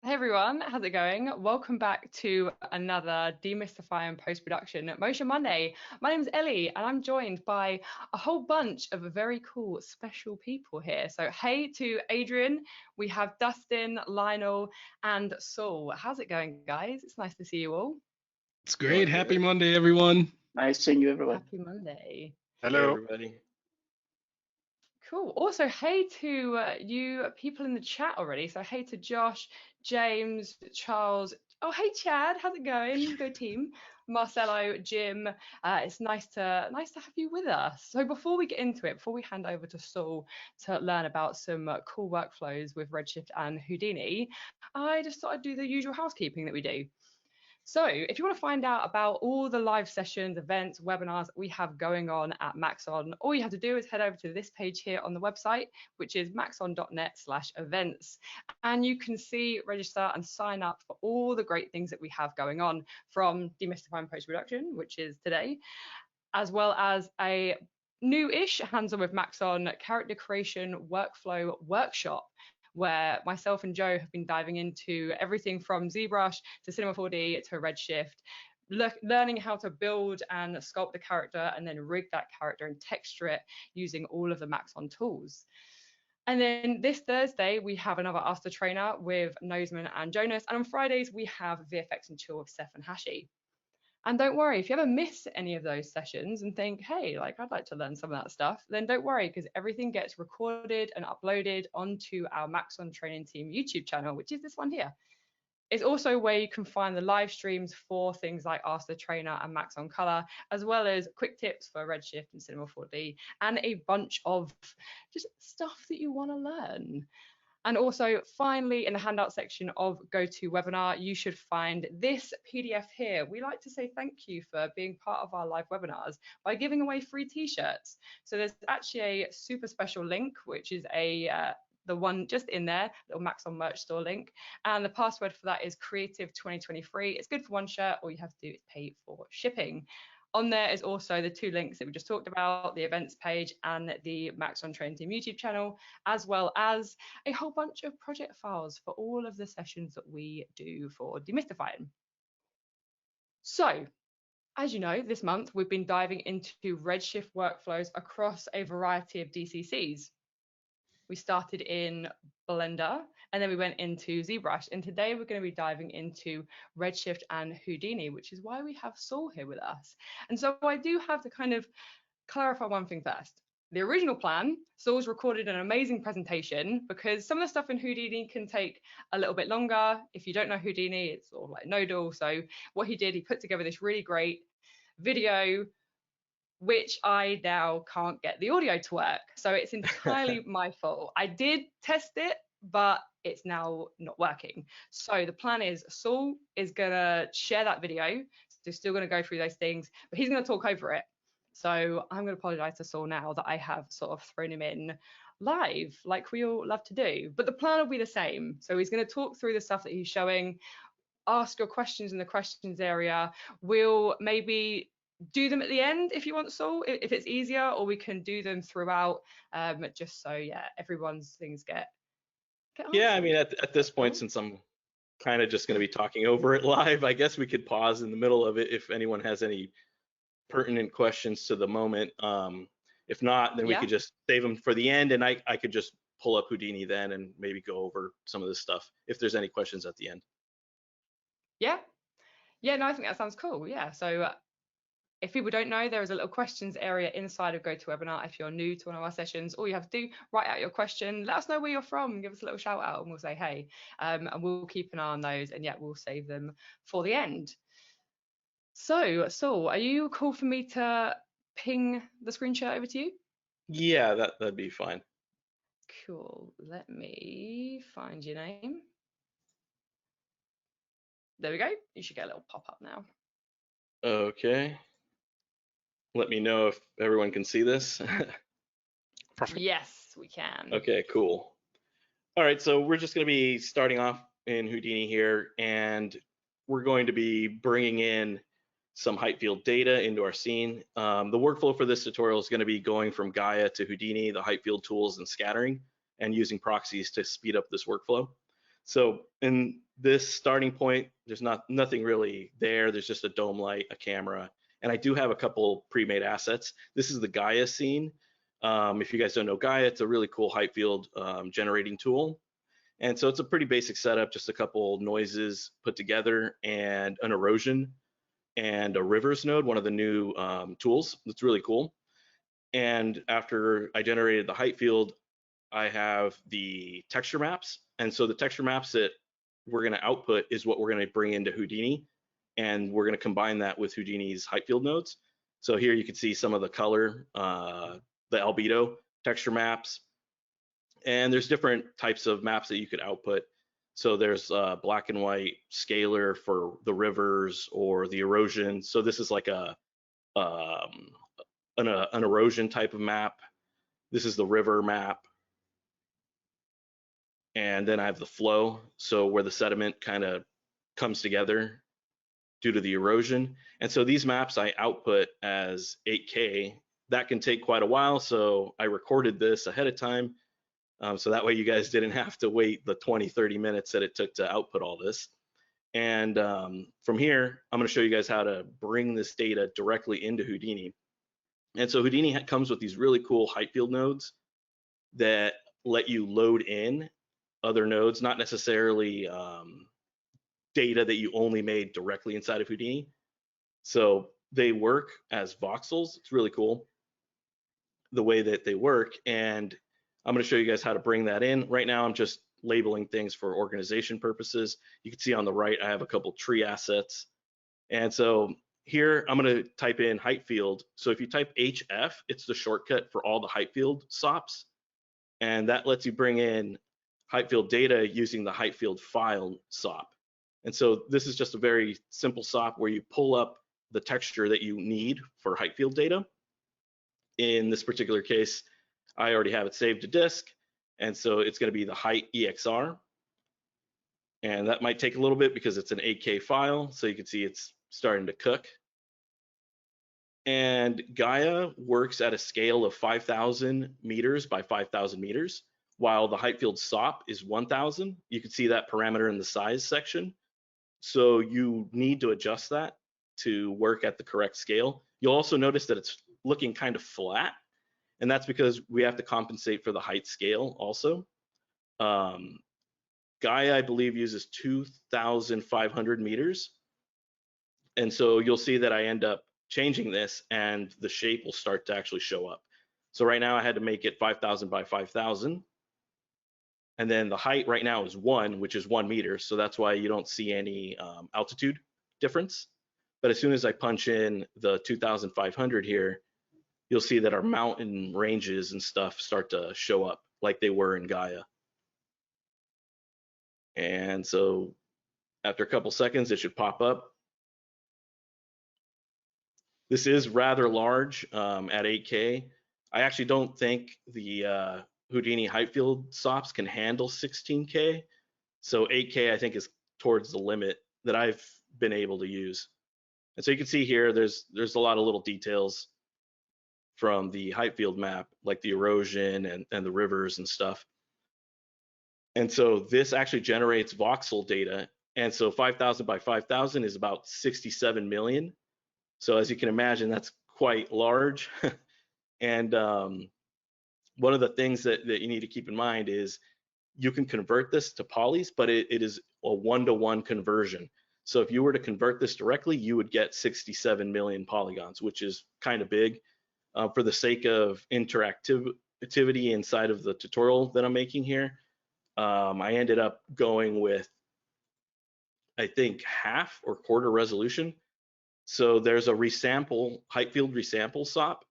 Hey everyone, how's it going? Welcome back to another Demystifying Post-Production Motion Monday. My name is Ellie and I'm joined by a whole bunch of very cool special people here. So hey to Adrian, we have Dustin, Lionel and Saul. How's it going, guys? It's nice to see you all. It's great. Happy Monday, everyone. Nice seeing you, everyone. Happy Monday. Hello, Hey, everybody. Cool. Also, hey to you people in the chat already. So hey to Josh, James, Charles. Oh, hey Chad, how's it going? Go team. Marcelo, Jim. It's nice to have you with us. So before we get into it, before we hand over to Saul to learn about some cool workflows with Redshift and Houdini, I just thought I'd do the usual housekeeping that we do. So if you want to find out about all the live sessions, events, webinars that we have going on at Maxon, all you have to do is head over to this page here on the website, which is maxon.net/events. And you can see, register and sign up for all the great things that we have going on, from Demystifying Post-Production, which is today, as well as a new-ish hands-on with Maxon character creation workflow workshop, where myself and Joe have been diving into everything from ZBrush to Cinema 4D to Redshift, learning how to build and sculpt the character and then rig that character and texture it using all of the Maxon tools. And then this Thursday, we have another Ask the Trainer with Noseman and Jonas. And on Fridays, we have VFX and Chill with Seth and Hashi. And don't worry, if you ever miss any of those sessions and think, hey, like I'd like to learn some of that stuff, then don't worry, because everything gets recorded and uploaded onto our Maxon Training Team YouTube channel, which is this one here. It's also where you can find the live streams for things like Ask the Trainer and Maxon Color, as well as quick tips for Redshift and Cinema 4D, and a bunch of just stuff that you want to learn. And also, finally, in the handout section of GoToWebinar, you should find this PDF here. We like to say thank you for being part of our live webinars by giving away free t-shirts. So there's actually a super special link, which is the one just in there, little Maxon merch store link. And the password for that is creative2023. It's good for one shirt. All you have to do is pay for shipping. On there is also the two links that we just talked about, the events page and the Maxon Training Team YouTube channel, as well as a whole bunch of project files for all of the sessions that we do for demystifying. So, as you know, this month we've been diving into Redshift workflows across a variety of DCCs. We started in Blender and then we went into ZBrush, and today we're going to be diving into Redshift and Houdini, which is why we have Saul here with us. And so I do have to kind of clarify one thing first. The original plan, Saul's recorded an amazing presentation, because some of the stuff in Houdini can take a little bit longer. If you don't know Houdini, it's sort of like nodal. So what he did, he put together this really great video, which I now can't get the audio to work. So it's entirely my fault. I did test it, but it's now not working. So the plan is Saul is gonna share that video. So still gonna go through those things, but he's gonna talk over it. So I'm gonna apologize to Saul now that I have sort of thrown him in live, like we all love to do. But the plan will be the same. So he's gonna talk through the stuff that he's showing, ask your questions in the questions area. We'll maybe do them at the end if you want, Saul, if it's easier, or we can do them throughout, just so everyone's things get yeah, I mean, at this point, since I'm kind of just going to be talking over it live, I guess we could pause in the middle of it if anyone has any pertinent questions to the moment. If not, then we could just save them for the end, and I could just pull up Houdini then and maybe go over some of this stuff if there's any questions at the end. No, I think that sounds cool. So if people don't know, there is a little questions area inside of GoToWebinar. If you're new to one of our sessions, all you have to do, write out your question, let us know where you're from, give us a little shout out, and we'll say hey, and we'll keep an eye on those, and we'll save them for the end. So Saul, are you cool for me to ping the screen share over to you? Yeah, that'd be fine. Cool. Let me find your name. There we go. You should get a little pop-up now. Okay. Let me know if everyone can see this. Perfect. Yes, we can. Okay, cool. All right, so we're just going to be starting off in Houdini here, and we're going to be bringing in some Heightfield data into our scene. The workflow for this tutorial is going to be going from Gaia to Houdini, the Heightfield tools, and scattering, and using proxies to speed up this workflow. So in this starting point, there's nothing really there. There's just a dome light, a camera, and I do have a couple pre-made assets. This is the Gaia scene. If you guys don't know Gaia, it's a really cool Heightfield generating tool. And so it's a pretty basic setup, just a couple noises put together and an erosion and a rivers node, one of the new tools. It's really cool. And after I generated the Heightfield, I have the texture maps. And so the texture maps that we're going to output is what we're going to bring into Houdini. And we're going to combine that with Houdini's Heightfield nodes. So here you can see some of the color, the albedo texture maps. And there's different types of maps that you could output. So there's black and white scalar for the rivers or the erosion. So this is like an erosion type of map. This is the river map. And then I have the flow, so where the sediment kind of comes together due to the erosion. And so these maps I output as 8K. That can take quite a while, so I recorded this ahead of time. So that way you guys didn't have to wait the 20-30 minutes that it took to output all this. And from here, I'm going to show you guys how to bring this data directly into Houdini. And so Houdini comes with these really cool Heightfield nodes that let you load in other nodes, not necessarily data that you only made directly inside of Houdini. So they work as voxels. It's really cool the way that they work. And I'm going to show you guys how to bring that in. Right now, I'm just labeling things for organization purposes. You can see on the right, I have a couple tree assets. And so here, I'm going to type in Heightfield. So if you type HF, it's the shortcut for all the Heightfield SOPs. And that lets you bring in Heightfield data using the Heightfield file SOP. And so this is just a very simple SOP where you pull up the texture that you need for Heightfield data. In this particular case, I already have it saved to disk. And so it's going to be the height EXR. And that might take a little bit because it's an 8K file. So you can see it's starting to cook. And Gaia works at a scale of 5,000 meters by 5,000 meters, while the Heightfield SOP is 1,000. You can see that parameter in the size section. So you need to adjust that to work at the correct scale. You'll also notice that it's looking kind of flat, and that's because we have to compensate for the height scale also. Gaia, I believe, uses 2,500 meters. And so you'll see that I end up changing this and the shape will start to actually show up. So right now I had to make it 5,000 by 5,000. And then the height right now is 1, which is 1 meter. So that's why you don't see any altitude difference. But as soon as I punch in the 2,500 here, you'll see that our mountain ranges and stuff start to show up like they were in Gaia. And so after a couple seconds, it should pop up. This is rather large at 8K. I actually don't think the Houdini Heightfield SOPs can handle 16K. So 8K, I think, is towards the limit that I've been able to use. And so you can see here, there's a lot of little details from the Heightfield map, like the erosion and the rivers and stuff. And so this actually generates voxel data. And so 5,000 by 5,000 is about 67 million. So as you can imagine, that's quite large. And one of the things that you need to keep in mind is you can convert this to polys, but it is a 1-to-1 conversion. So if you were to convert this directly, you would get 67 million polygons, which is kind of big. For the sake of interactivity inside of the tutorial that I'm making here, I ended up going with, I think, half or quarter resolution. So there's a resample, Heightfield resample SOP.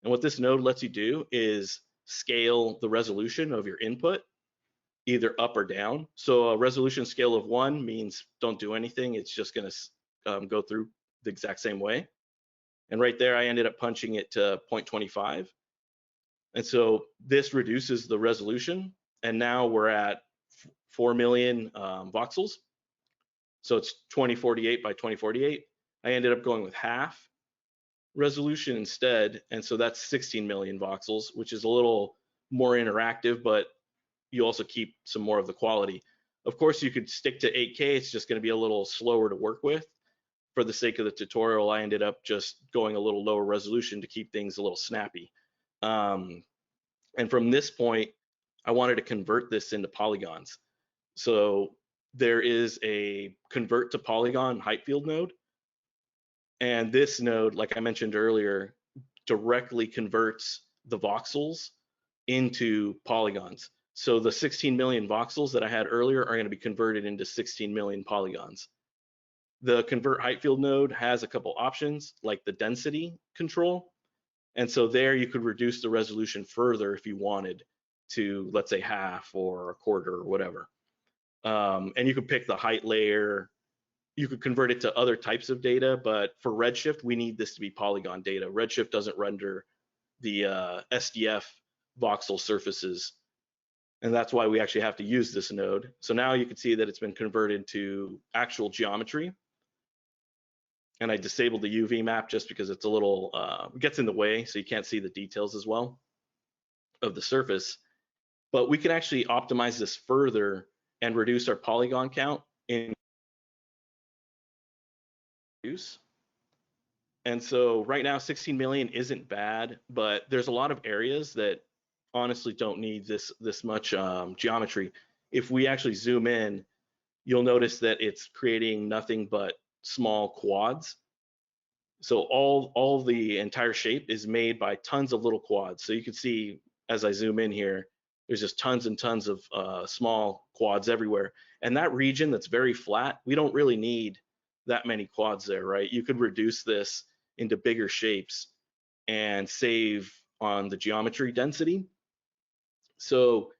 And what this node lets you do is scale the resolution of your input, either up or down. So a resolution scale of 1 means don't do anything. It's just going to go through the exact same way. And right there, I ended up punching it to 0.25. And so this reduces the resolution. And now we're at 4 million voxels. So it's 2048 by 2048. I ended up going with half resolution instead. And so that's 16 million voxels, which is a little more interactive, but you also keep some more of the quality. Of course, you could stick to 8K. It's just going to be a little slower to work with. For the sake of the tutorial, I ended up just going a little lower resolution to keep things a little snappy. And from this point, I wanted to convert this into polygons. So there is a convert to polygon Heightfield node. And this node, like I mentioned earlier, directly converts the voxels into polygons. So the 16 million voxels that I had earlier are going to be converted into 16 million polygons. The convert Heightfield node has a couple options, like the density control. And so there you could reduce the resolution further if you wanted to, let's say half or a quarter or whatever. And you could pick the height layer. You could convert it to other types of data, but for Redshift, we need this to be polygon data. Redshift doesn't render the SDF voxel surfaces, and that's why we actually have to use this node. So now you can see that it's been converted to actual geometry. And I disabled the UV map just because it's a little, gets in the way, so you can't see the details as well of the surface. But we can actually optimize this further and reduce our polygon count in use. And so right now 16 million isn't bad, but there's a lot of areas that honestly don't need this much geometry. If we actually zoom in, you'll notice that it's creating nothing but small quads. So all the entire shape is made by tons of little quads. So you can see as I zoom in here, there's just tons and tons of small quads everywhere. And that region that's very flat, we don't really need that many quads there, right? You could reduce this into bigger shapes and save on the geometry density. So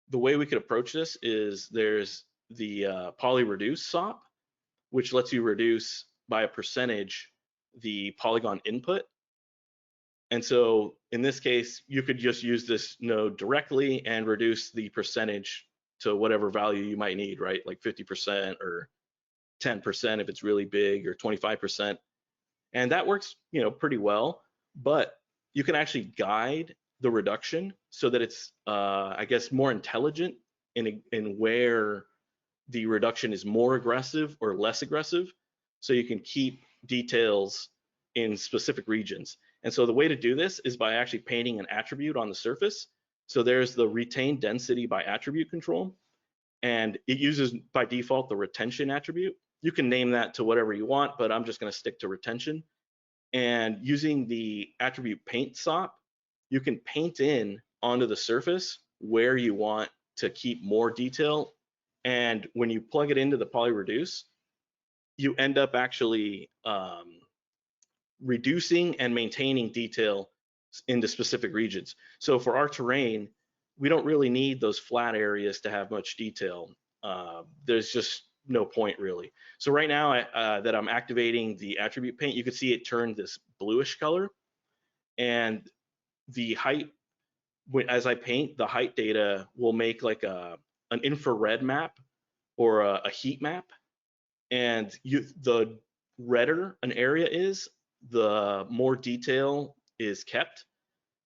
the way we could approach this is there's the Polyreduce SOP, which lets you reduce by a percentage the polygon input. And so in this case, you could just use this node directly and reduce the percentage to whatever value you might need, right? Like 50% or 10% if it's really big, or 25%. And that works, you know, pretty well, but you can actually guide the reduction so that it's, I guess, more intelligent in where the reduction is more aggressive or less aggressive. So you can keep details in specific regions. And so the way to do this is by actually painting an attribute on the surface. So there's the retain density by attribute control, and it uses by default the retention attribute. You can name that to whatever you want, but I'm just going to stick to retention. And using the attribute paint SOP, you can paint in onto the surface where you want to keep more detail. And when you plug it into the Polyreduce, you end up actually reducing and maintaining detail into specific regions. So for our terrain, we don't really need those flat areas to have much detail. There's just no point really. So right now that I'm activating the attribute paint, you can see it turned this bluish color, and the height, as I paint, the height data will make like an infrared map or a heat map. And the redder an area is, the more detail is kept,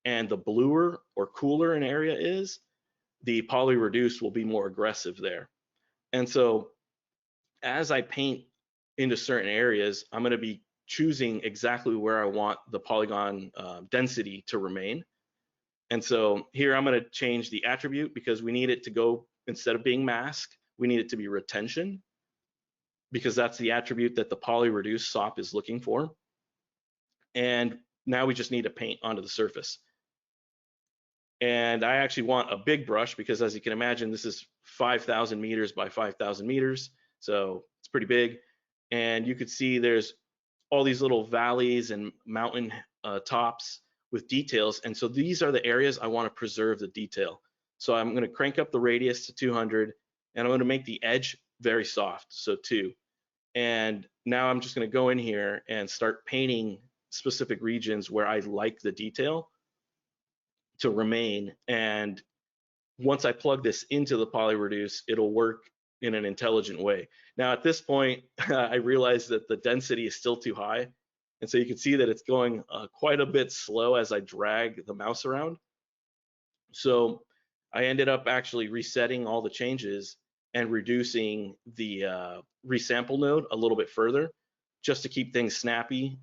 and the bluer or cooler an area is, the Polyreduce will be more aggressive there. And so as I paint into certain areas, I'm going to be choosing exactly where I want the polygon density to remain. And so here I'm going to change the attribute because we need it to go, instead of being mask, we need it to be retention, because that's the attribute that the Polyreduce SOP is looking for. And now we just need to paint onto the surface. And I actually want a big brush because, as you can imagine, this is 5,000 meters by 5,000 meters. So it's pretty big. And you could see there's all these little valleys and mountain tops with details. And so these are the areas I want to preserve the detail. So I'm going to crank up the radius to 200, and I'm going to make the edge very soft, so 2. And now I'm just going to go in here and start painting specific regions where I like the detail to remain. And once I plug this into the Polyreduce, it'll work in an intelligent way. Now at this point, I realize that the density is still too high. And so you can see that it's going quite a bit slow as I drag the mouse around. So I ended up actually resetting all the changes, and reducing the resample node a little bit further, just to keep things snappy.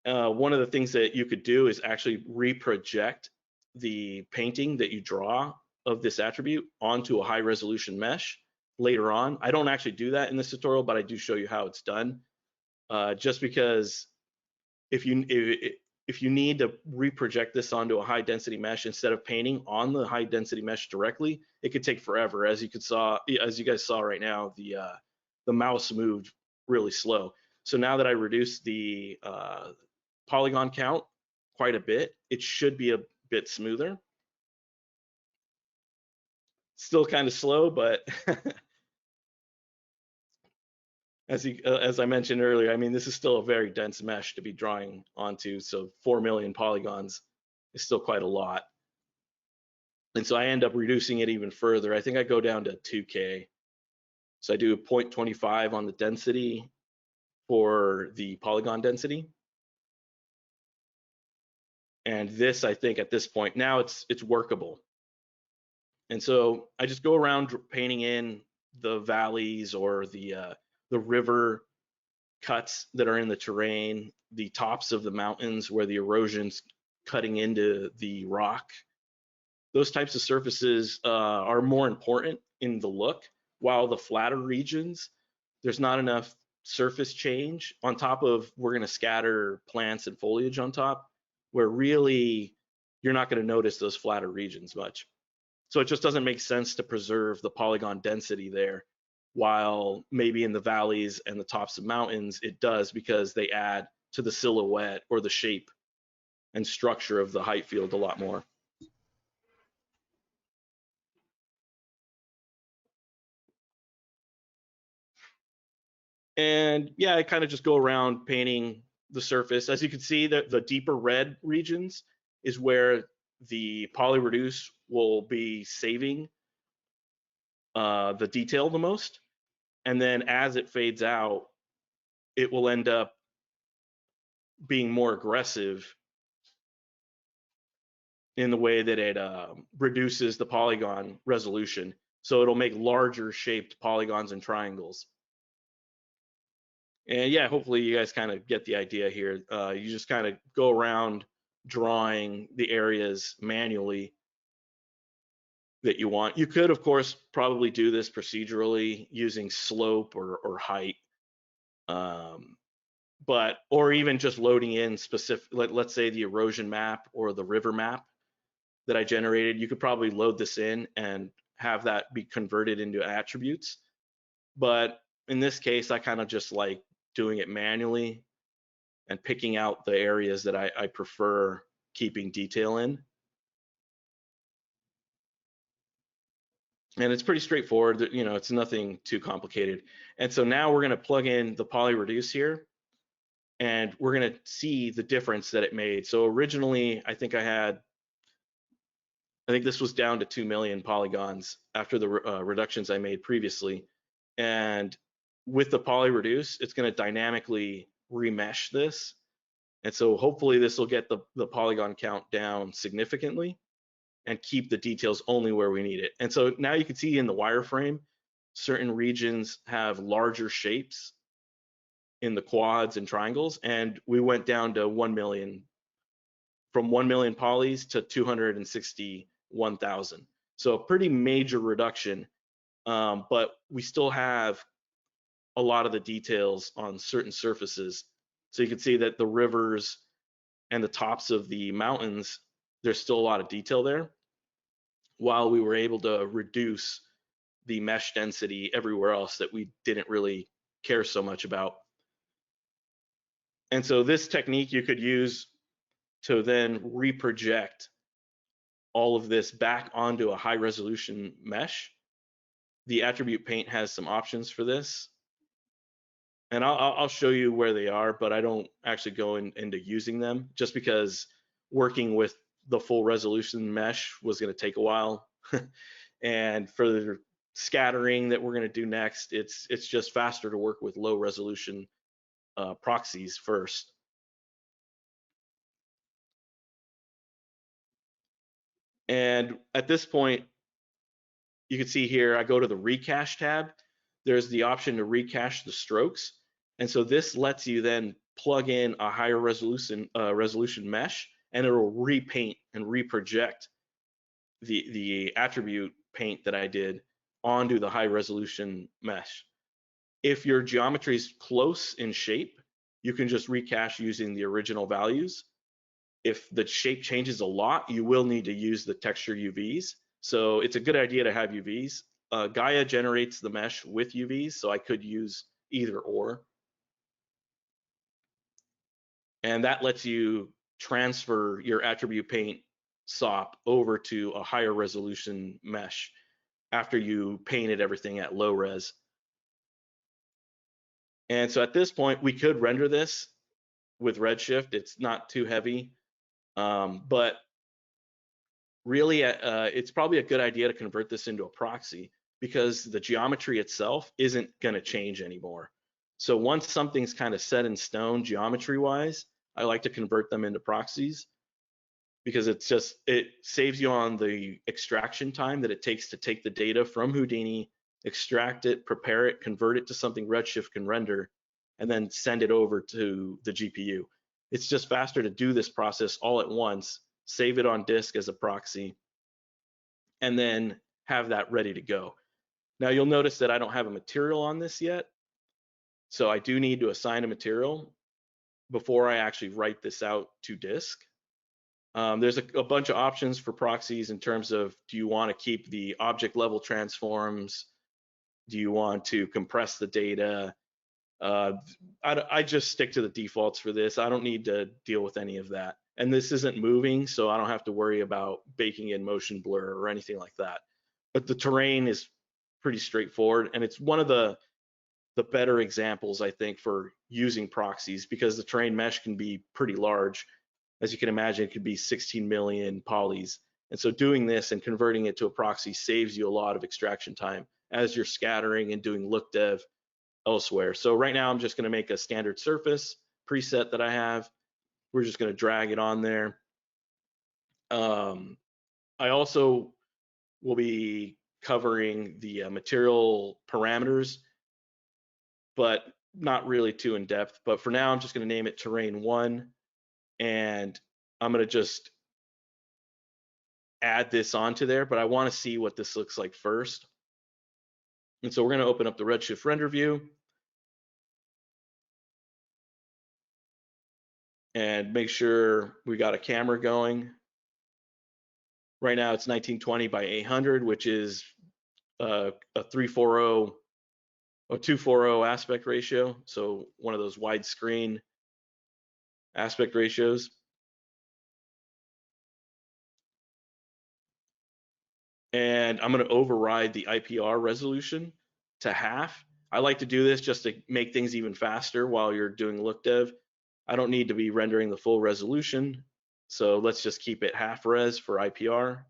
One of the things that you could do is actually reproject the painting that you draw of this attribute onto a high resolution mesh later on. I don't actually do that in this tutorial, but I do show you how it's done. Just because if you need to reproject this onto a high density mesh instead of painting on the high density mesh directly, it could take forever. As you guys saw right now, the mouse moved really slow. So now that I reduced the polygon count quite a bit, it should be a bit smoother. Still kind of slow, but as I mentioned earlier, I mean, this is still a very dense mesh to be drawing onto. So 4 million polygons is still quite a lot. And so I end up reducing it even further. I think I go down to 2K. So I do 0.25 on the density for the polygon density. And this, I think at this point, now it's workable. And so I just go around painting in the valleys or the river cuts that are in the terrain, the tops of the mountains where the erosion's cutting into the rock. Those types of surfaces are more important in the look, while the flatter regions, there's not enough surface change. On top of, we're going to scatter plants and foliage on top, where really you're not going to notice those flatter regions much. So it just doesn't make sense to preserve the polygon density there, while maybe in the valleys and the tops of mountains it does, because they add to the silhouette or the shape and structure of the Heightfield a lot more. And yeah, I kind of just go around painting the surface. As you can see, the deeper red regions is where the Polyreduce will be saving the detail the most. And then as it fades out, it will end up being more aggressive in the way that it reduces the polygon resolution. So it'll make larger shaped polygons and triangles. And yeah, hopefully you guys kind of get the idea here. You just kind of go around drawing the areas manually that you want. You could, of course, probably do this procedurally using slope or height, or even just loading in specific, let's say the erosion map or the river map that I generated. You could probably load this in and have that be converted into attributes. But in this case, I kind of just like doing it manually and picking out the areas that I prefer keeping detail in. And it's pretty straightforward, you know, it's nothing too complicated. And so now we're gonna plug in the Polyreduce here, and we're gonna see the difference that it made. So originally, I think this was down to 2 million polygons after the reductions I made previously. And with the Polyreduce, it's gonna dynamically remesh this. And so hopefully this will get the polygon count down significantly and keep the details only where we need it. And so now you can see in the wireframe, certain regions have larger shapes in the quads and triangles, and we went down to 1 million, from 1 million polys to 261,000. So a pretty major reduction, but we still have a lot of the details on certain surfaces. So you can see that the rivers and the tops of the mountains, there's still a lot of detail there, while we were able to reduce the mesh density everywhere else that we didn't really care so much about. And so this technique you could use to then reproject all of this back onto a high resolution mesh. The attribute paint has some options for this, and I'll show you where they are, but I don't actually go into using them, just because working with the full resolution mesh was going to take a while. And for the scattering that we're going to do next, it's just faster to work with low resolution proxies first. And at this point, you can see here, I go to the Recache tab. There's the option to recache the strokes. And so this lets you then plug in a higher resolution mesh, and it'll repaint and reproject the attribute paint that I did onto the high resolution mesh. If your geometry is close in shape, you can just recache using the original values. If the shape changes a lot, you will need to use the texture UVs. So it's a good idea to have UVs. Gaia generates the mesh with UVs, so I could use either or. And that lets you transfer your attribute paint SOP over to a higher resolution mesh after you painted everything at low res. And so at this point, we could render this with Redshift. It's not too heavy, but really it's probably a good idea to convert this into a proxy, because the geometry itself isn't going to change anymore. So once something's kind of set in stone geometry wise, I like to convert them into proxies, because it saves you on the extraction time that it takes to take the data from Houdini, extract it, prepare it, convert it to something Redshift can render, and then send it over to the GPU. It's just faster to do this process all at once, save it on disk as a proxy, and then have that ready to go. Now you'll notice that I don't have a material on this yet, so I do need to assign a material before I actually write this out to disk. There's a bunch of options for proxies in terms of, do you want to keep the object level transforms? Do you want to compress the data? I just stick to the defaults for this. I don't need to deal with any of that. And this isn't moving, so I don't have to worry about baking in motion blur or anything like that. But the terrain is pretty straightforward, and it's one of the better examples, I think, for using proxies, because the terrain mesh can be pretty large. As you can imagine, it could be 16 million polys. And so doing this and converting it to a proxy saves you a lot of extraction time as you're scattering and doing look dev elsewhere. So right now I'm just going to make a standard surface preset that I have. We're just going to drag it on there. I also will be covering the material parameters, but not really too in depth. But for now, I'm just going to name it terrain 1, and I'm going to just add this onto there, but I want to see what this looks like first. And so we're going to open up the Redshift render view and make sure we got a camera going. Right now it's 1920 by 800, which is a 340 or 240 aspect ratio. So one of those widescreen aspect ratios. And I'm going to override the IPR resolution to half. I like to do this just to make things even faster while you're doing look dev. I don't need to be rendering the full resolution, so let's just keep it half res for IPR.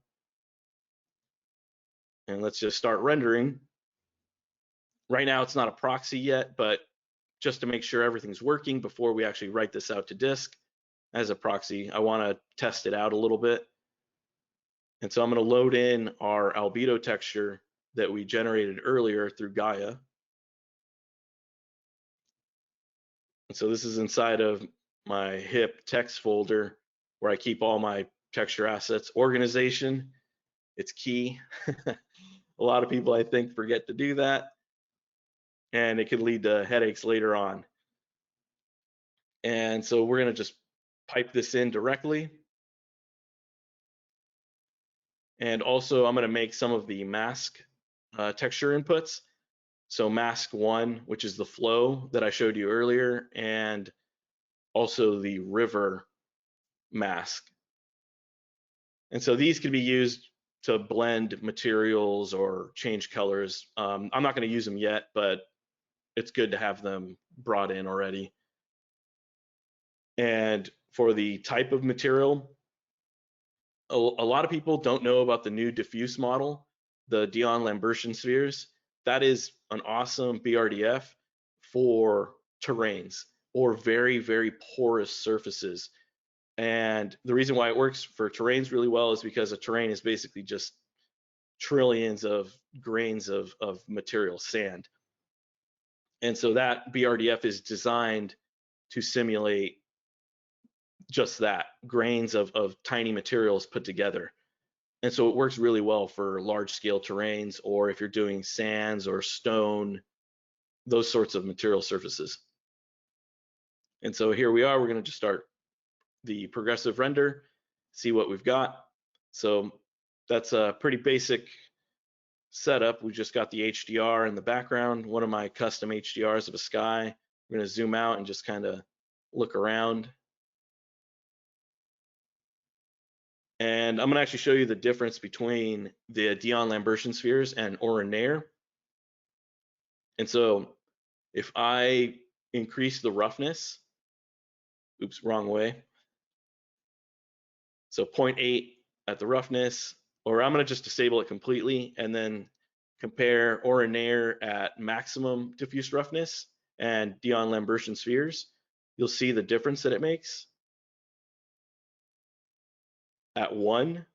And let's just start rendering. Right now it's not a proxy yet, but just to make sure everything's working before we actually write this out to disk as a proxy, I want to test it out a little bit. And so I'm going to load in our albedo texture that we generated earlier through Gaia. And so this is inside of my HIP text folder where I keep all my texture assets. Organization, it's key. A lot of people, I think, forget to do that, and it could lead to headaches later on. And so we're going to just pipe this in directly. And also I'm going to make some of the mask texture inputs. So mask 1, which is the flow that I showed you earlier, and also the river mask. And so these can be used to blend materials or change colors. I'm not going to use them yet, but it's good to have them brought in already. And for the type of material, a lot of people don't know about the new diffuse model, the Dion-Lambertian spheres. That is an awesome BRDF for terrains or very, very porous surfaces. And the reason why it works for terrains really well is because a terrain is basically just trillions of grains of material, sand. And so that BRDF is designed to simulate just that, grains of tiny materials put together. And so it works really well for large scale terrains, or if you're doing sands or stone, those sorts of material surfaces. And so here we are, we're going to just start the progressive render, see what we've got. So that's a pretty basic setup. We just got the HDR in the background, one of my custom HDRs of a sky. I'm going to zoom out and just kind of look around. And I'm going to actually show you the difference between the Dion-Lambertian spheres and Oren-Nayar. And so if I increase the roughness, oops, wrong way. So 0.8 at the roughness, or I'm going to just disable it completely and then compare Oren-Nayar at maximum diffuse roughness and Dion-Lambertian spheres. You'll see the difference that it makes. At 1,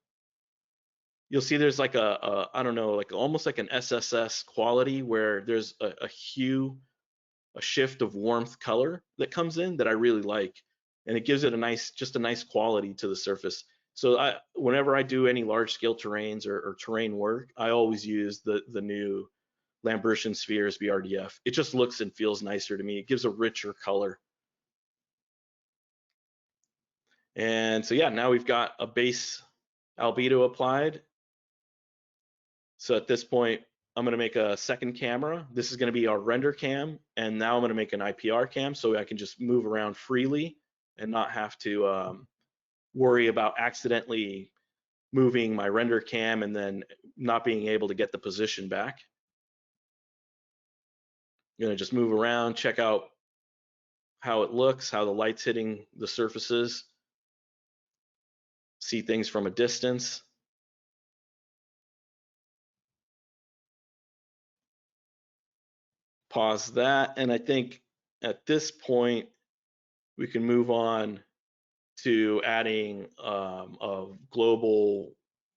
you'll see there's like I don't know, like almost like an SSS quality where there's a hue, a shift of warmth color that comes in that I really like, and it gives it a nice, just a nice quality to the surface. So whenever I do any large scale terrains or terrain work, I always use the new Lambertian spheres BRDF. It just looks and feels nicer to me. It gives a richer color. And so yeah, now we've got a base albedo applied. So at this point, I'm going to make a second camera. This is going to be our render cam, and now I'm going to make an IPR cam so I can just move around freely and not have to worry about accidentally moving my render cam and then not being able to get the position back. I'm going to just move around, check out how it looks, how the light's hitting the surfaces, see things from a distance. Pause that, and I think at this point we can move on to adding a global.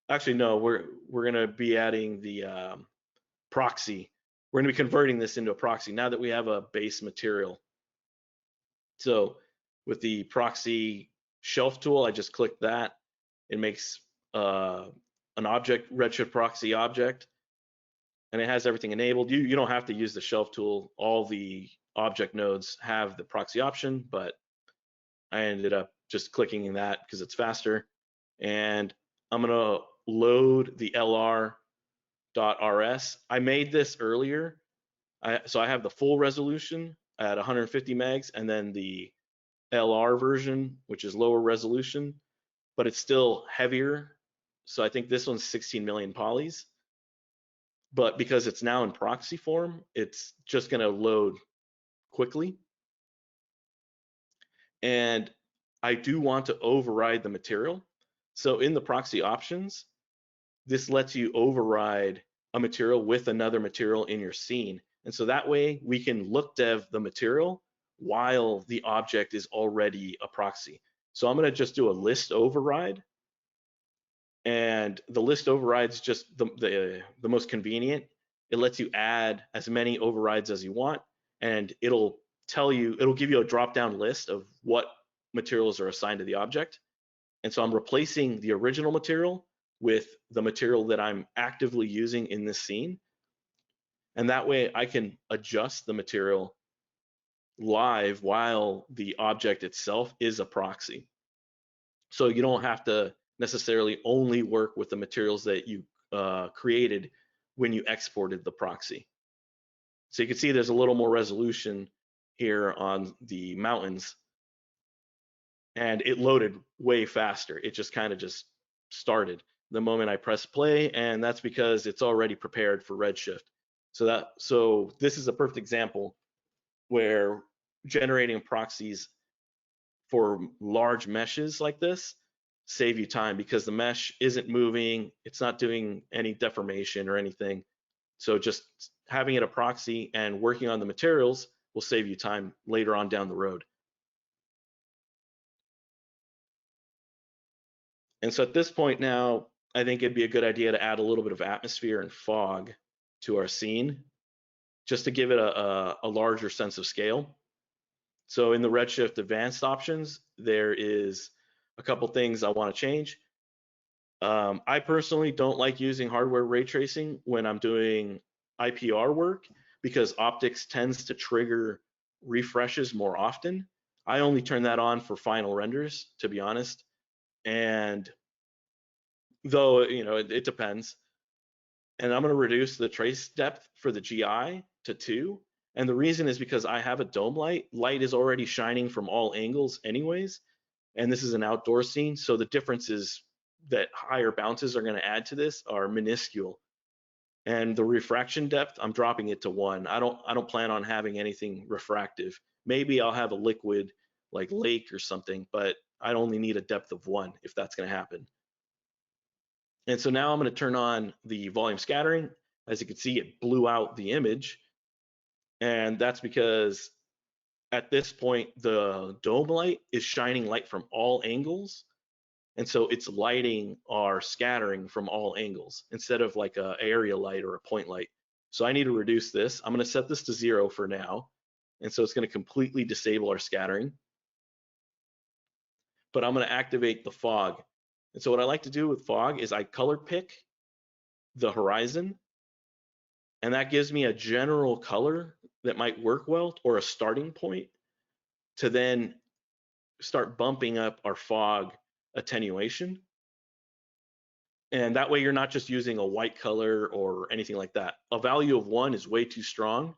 Actually, no, we're going to be adding the proxy. We're going to be converting this into a proxy now that we have a base material. So with the proxy shelf tool, I just clicked that. It makes an object, Redshift proxy object, and it has everything enabled. You don't have to use the shelf tool. All the object nodes have the proxy option, but I ended up just clicking in that because it's faster. And I'm gonna load the lr.rs. I made this earlier. So I have the full resolution at 150 megs and then the LR version, which is lower resolution, but it's still heavier. So I think this one's 16 million polys. But because it's now in proxy form, it's just gonna load quickly. And I do want to override the material. So in the proxy options, this lets you override a material with another material in your scene. And so that way we can look dev the material while the object is already a proxy. So I'm going to just do a list override. And the list override is just the most convenient. It lets you add as many overrides as you want, and it'll give you a drop-down list of what materials are assigned to the object. And so I'm replacing the original material with the material that I'm actively using in this scene. And that way I can adjust the material live while the object itself is a proxy. So you don't have to necessarily only work with the materials that you created when you exported the proxy. So you can see there's a little more resolution here on the mountains, and it loaded way faster. It just kind of just started the moment I press play, and that's because it's already prepared for Redshift. So this is a perfect example where generating proxies for large meshes like this save you time, because the mesh isn't moving, it's not doing any deformation or anything. So just having it a proxy and working on the materials will save you time later on down the road. And so at this point now, I think it'd be a good idea to add a little bit of atmosphere and fog to our scene, just to give it a larger sense of scale. So in the Redshift advanced options, there is a couple things I want to change. I personally don't like using hardware ray tracing when I'm doing IPR work because optics tends to trigger refreshes more often. I only turn that on for final renders, to be honest. And though, you know, it depends. And I'm going to reduce the trace depth for the GI to 2. And the reason is because I have a dome light. Light is already shining from all angles anyways. And this is an outdoor scene. So the difference is that higher bounces are going to add to this are minuscule. And the refraction depth, I'm dropping it to 1. I don't plan on having anything refractive. Maybe I'll have a liquid like lake or something, but I only need a depth of 1 if that's going to happen. And so now I'm going to turn on the volume scattering. As you can see, it blew out the image. And that's because at this point, the dome light is shining light from all angles. And so it's lighting our scattering from all angles instead of like an area light or a point light. So I need to reduce this. I'm going to set this to 0 for now. And so it's going to completely disable our scattering. But I'm going to activate the fog. And so what I like to do with fog is I color pick the horizon, and that gives me a general color that might work well, or a starting point to then start bumping up our fog attenuation. And that way you're not just using a white color or anything like that. A value of 1 is way too strong.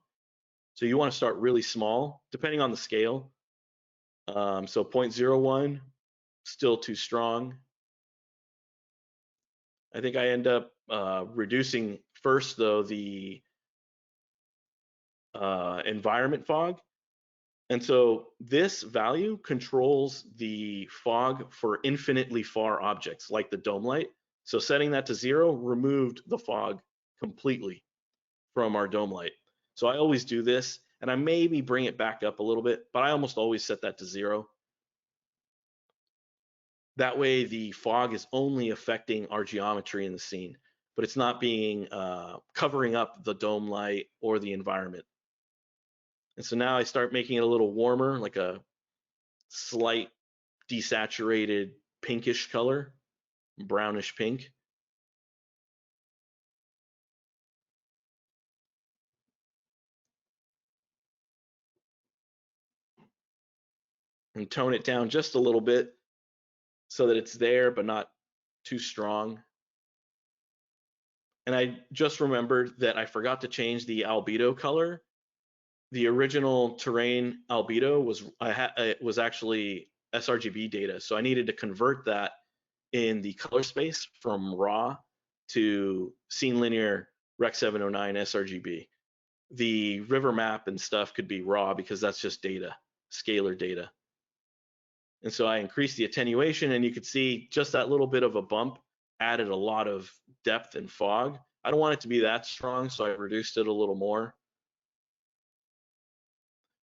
So you want to start really small, depending on the scale. So 0.01, still too strong. I think I end up reducing first, though, the environment fog. And so this value controls the fog for infinitely far objects, like the dome light. So setting that to 0 removed the fog completely from our dome light. So I always do this, and I maybe bring it back up a little bit, but I almost always set that to 0. That way the fog is only affecting our geometry in the scene, but it's not being covering up the dome light or the environment. And so now I start making it a little warmer, like a slight desaturated pinkish color, brownish pink. And tone it down just a little bit so that it's there, but not too strong. And I just remembered that I forgot to change the albedo color. The original terrain albedo was actually sRGB data, so I needed to convert that in the color space from raw to scene linear Rec 709 sRGB. The river map and stuff could be raw because that's just data, scalar data. And so I increased the attenuation, and you could see just that little bit of a bump added a lot of depth and fog. I don't want it to be that strong, so I reduced it a little more.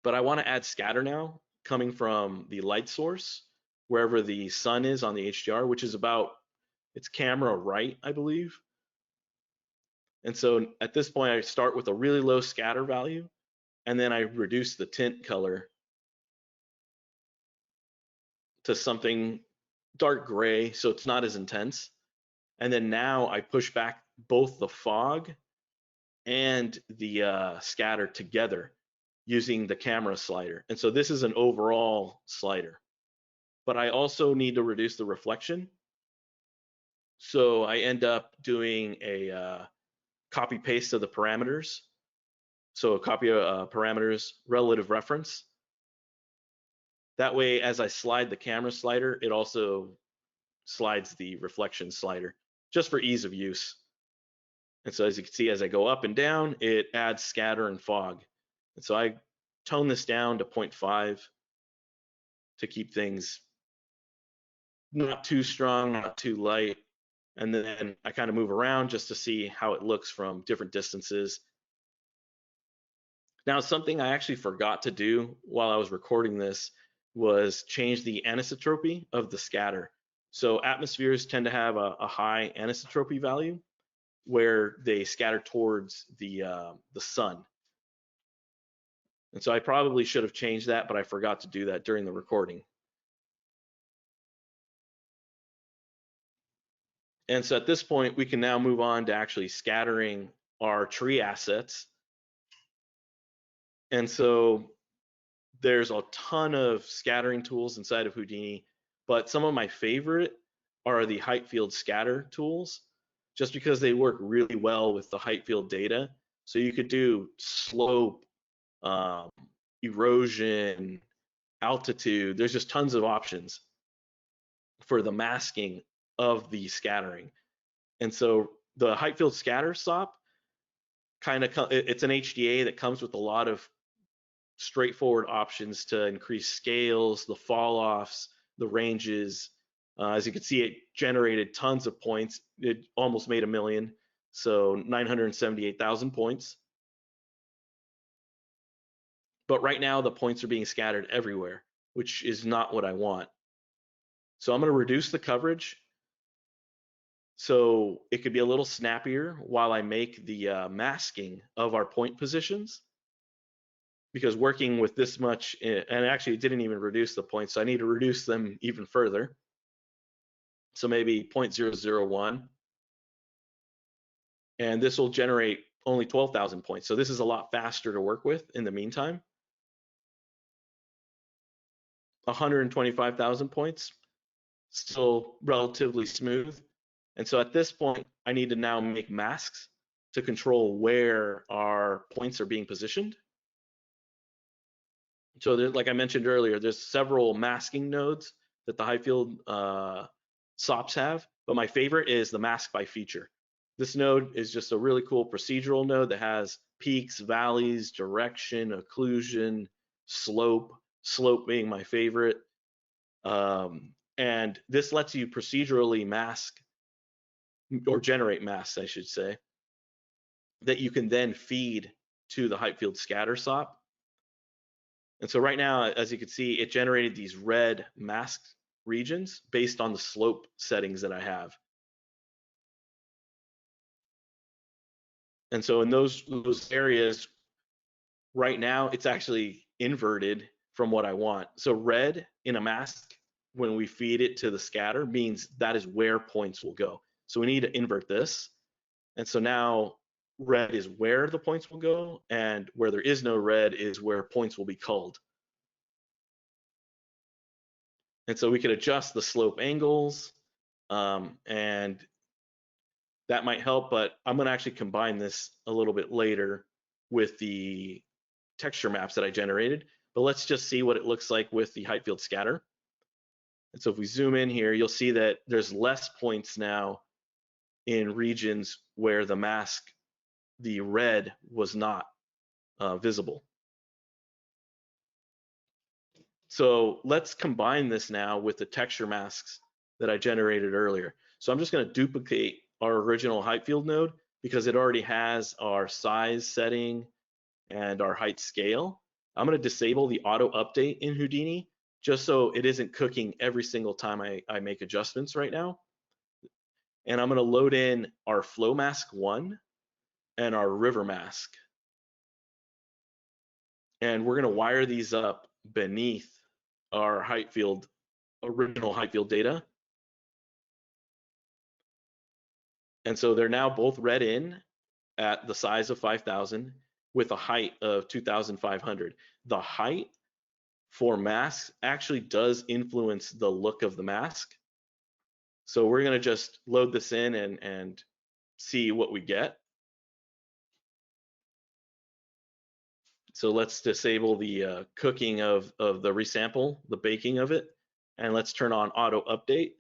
But I want to add scatter now, coming from the light source, wherever the sun is on the HDR, which is about, it's camera right, I believe. And so at this point, I start with a really low scatter value, and then I reduce the tint color to something dark gray, so it's not as intense. And then now I push back both the fog and the scatter together using the camera slider. And so this is an overall slider. But I also need to reduce the reflection. So I end up doing a copy paste of the parameters. So a copy of parameters relative reference. That way, as I slide the camera slider, it also slides the reflection slider, just for ease of use. And so as you can see, as I go up and down, it adds scatter and fog. And so I tone this down to 0.5 to keep things not too strong, not too light. And then I kind of move around just to see how it looks from different distances. Now, something I actually forgot to do while I was recording this was change the anisotropy of the scatter. So atmospheres tend to have a high anisotropy value where they scatter towards the sun. And so I probably should have changed that, but I forgot to do that during the recording. And so at this point, we can now move on to actually scattering our tree assets. And so there's a ton of scattering tools inside of Houdini, but some of my favorite are the Heightfield scatter tools, just because they work really well with the Heightfield data. So you could do slope, erosion, altitude. There's just tons of options for the masking of the scattering. And so the Heightfield scatter SOP it's an HDA that comes with a lot of straightforward options to increase scales, the fall offs, the ranges. As you can see, it generated tons of points. It almost made 1 million, so 978,000 points. But right now the points are being scattered everywhere, which is not what I want. So I'm going to reduce the coverage so it could be a little snappier while I make the masking of our point positions. Because working with this much, and actually it didn't even reduce the points, so I need to reduce them even further. So maybe 0.001. And this will generate only 12,000 points. So this is a lot faster to work with in the meantime. 125,000 points, still relatively smooth. And so at this point, I need to now make masks to control where our points are being positioned. So like I mentioned earlier, there's several masking nodes that the Heightfield SOPs have, but my favorite is the Maskbyfeature. This node is just a really cool procedural node that has peaks, valleys, direction, occlusion, slope being my favorite. And this lets you procedurally mask, or generate masks, I should say, that you can then feed to the Heightfield scatter SOP. And so right now, as you can see, it generated these red mask regions based on the slope settings that I have. And so in those areas, right now, it's actually inverted from what I want. So red in a mask, when we feed it to the scatter, means that is where points will go. So we need to invert this. And so now red is where the points will go, and where there is no red is where points will be culled. And so we could adjust the slope angles, and that might help, but I'm going to actually combine this a little bit later with the texture maps that I generated. But let's just see what it looks like with the Heightfield scatter. And so if we zoom in here, you'll see that there's less points now in regions where the mask, the red, was not visible. So let's combine this now with the texture masks that I generated earlier. So I'm just going to duplicate our original Heightfield node because it already has our size setting and our height scale. I'm going to disable the auto update in Houdini just so it isn't cooking every single time I make adjustments right now. And I'm going to load in our flow mask 1 and our river mask. And we're going to wire these up beneath our Heightfield, original Heightfield data. And so they're now both read in at the size of 5,000 with a height of 2,500. The height for masks actually does influence the look of the mask. So we're going to just load this in and see what we get. So let's disable the cooking of the resample, the baking of it, and let's turn on auto update.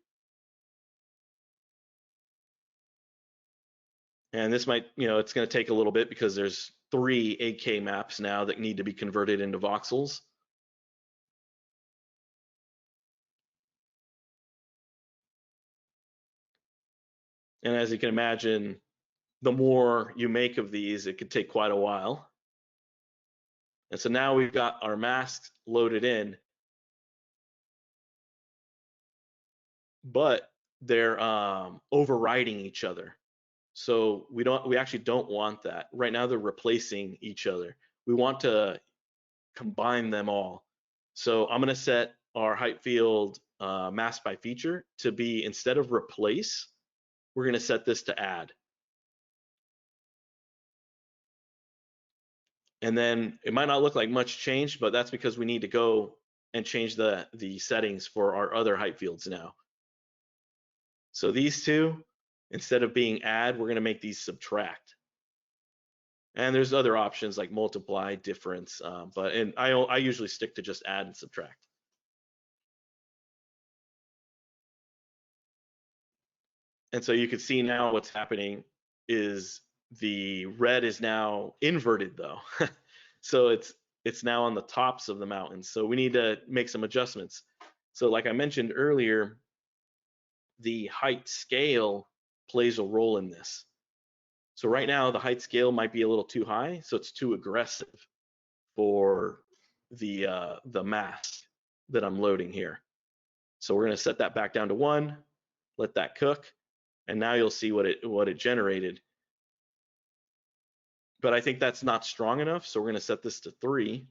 And this might, it's going to take a little bit because there's 3 8K maps now that need to be converted into voxels. And as you can imagine, the more you make of these, it could take quite a while. And so now we've got our masks loaded in. but they're overriding each other. So we actually don't want that. Right now they're replacing each other. We want to combine them all. So I'm going to set our Heightfield Maskbyfeature to be, instead of replace, we're going to set this to add. And then it might not look like much change, but that's because we need to go and change the settings for our other Heightfields now. So these two, instead of being add, we're going to make these subtract. And there's other options like multiply, difference, but I usually stick to just add and subtract. And so you can see now what's happening is the red is now inverted though. So it's now on the tops of the mountains. So we need to make some adjustments. So like I mentioned earlier, the height scale plays a role in this. So right now the height scale might be a little too high, so it's too aggressive for the mask that I'm loading here. So we're going to set that back down to 1, let that cook, and now you'll see what it generated. But I think that's not strong enough, so we're going to set this to 3.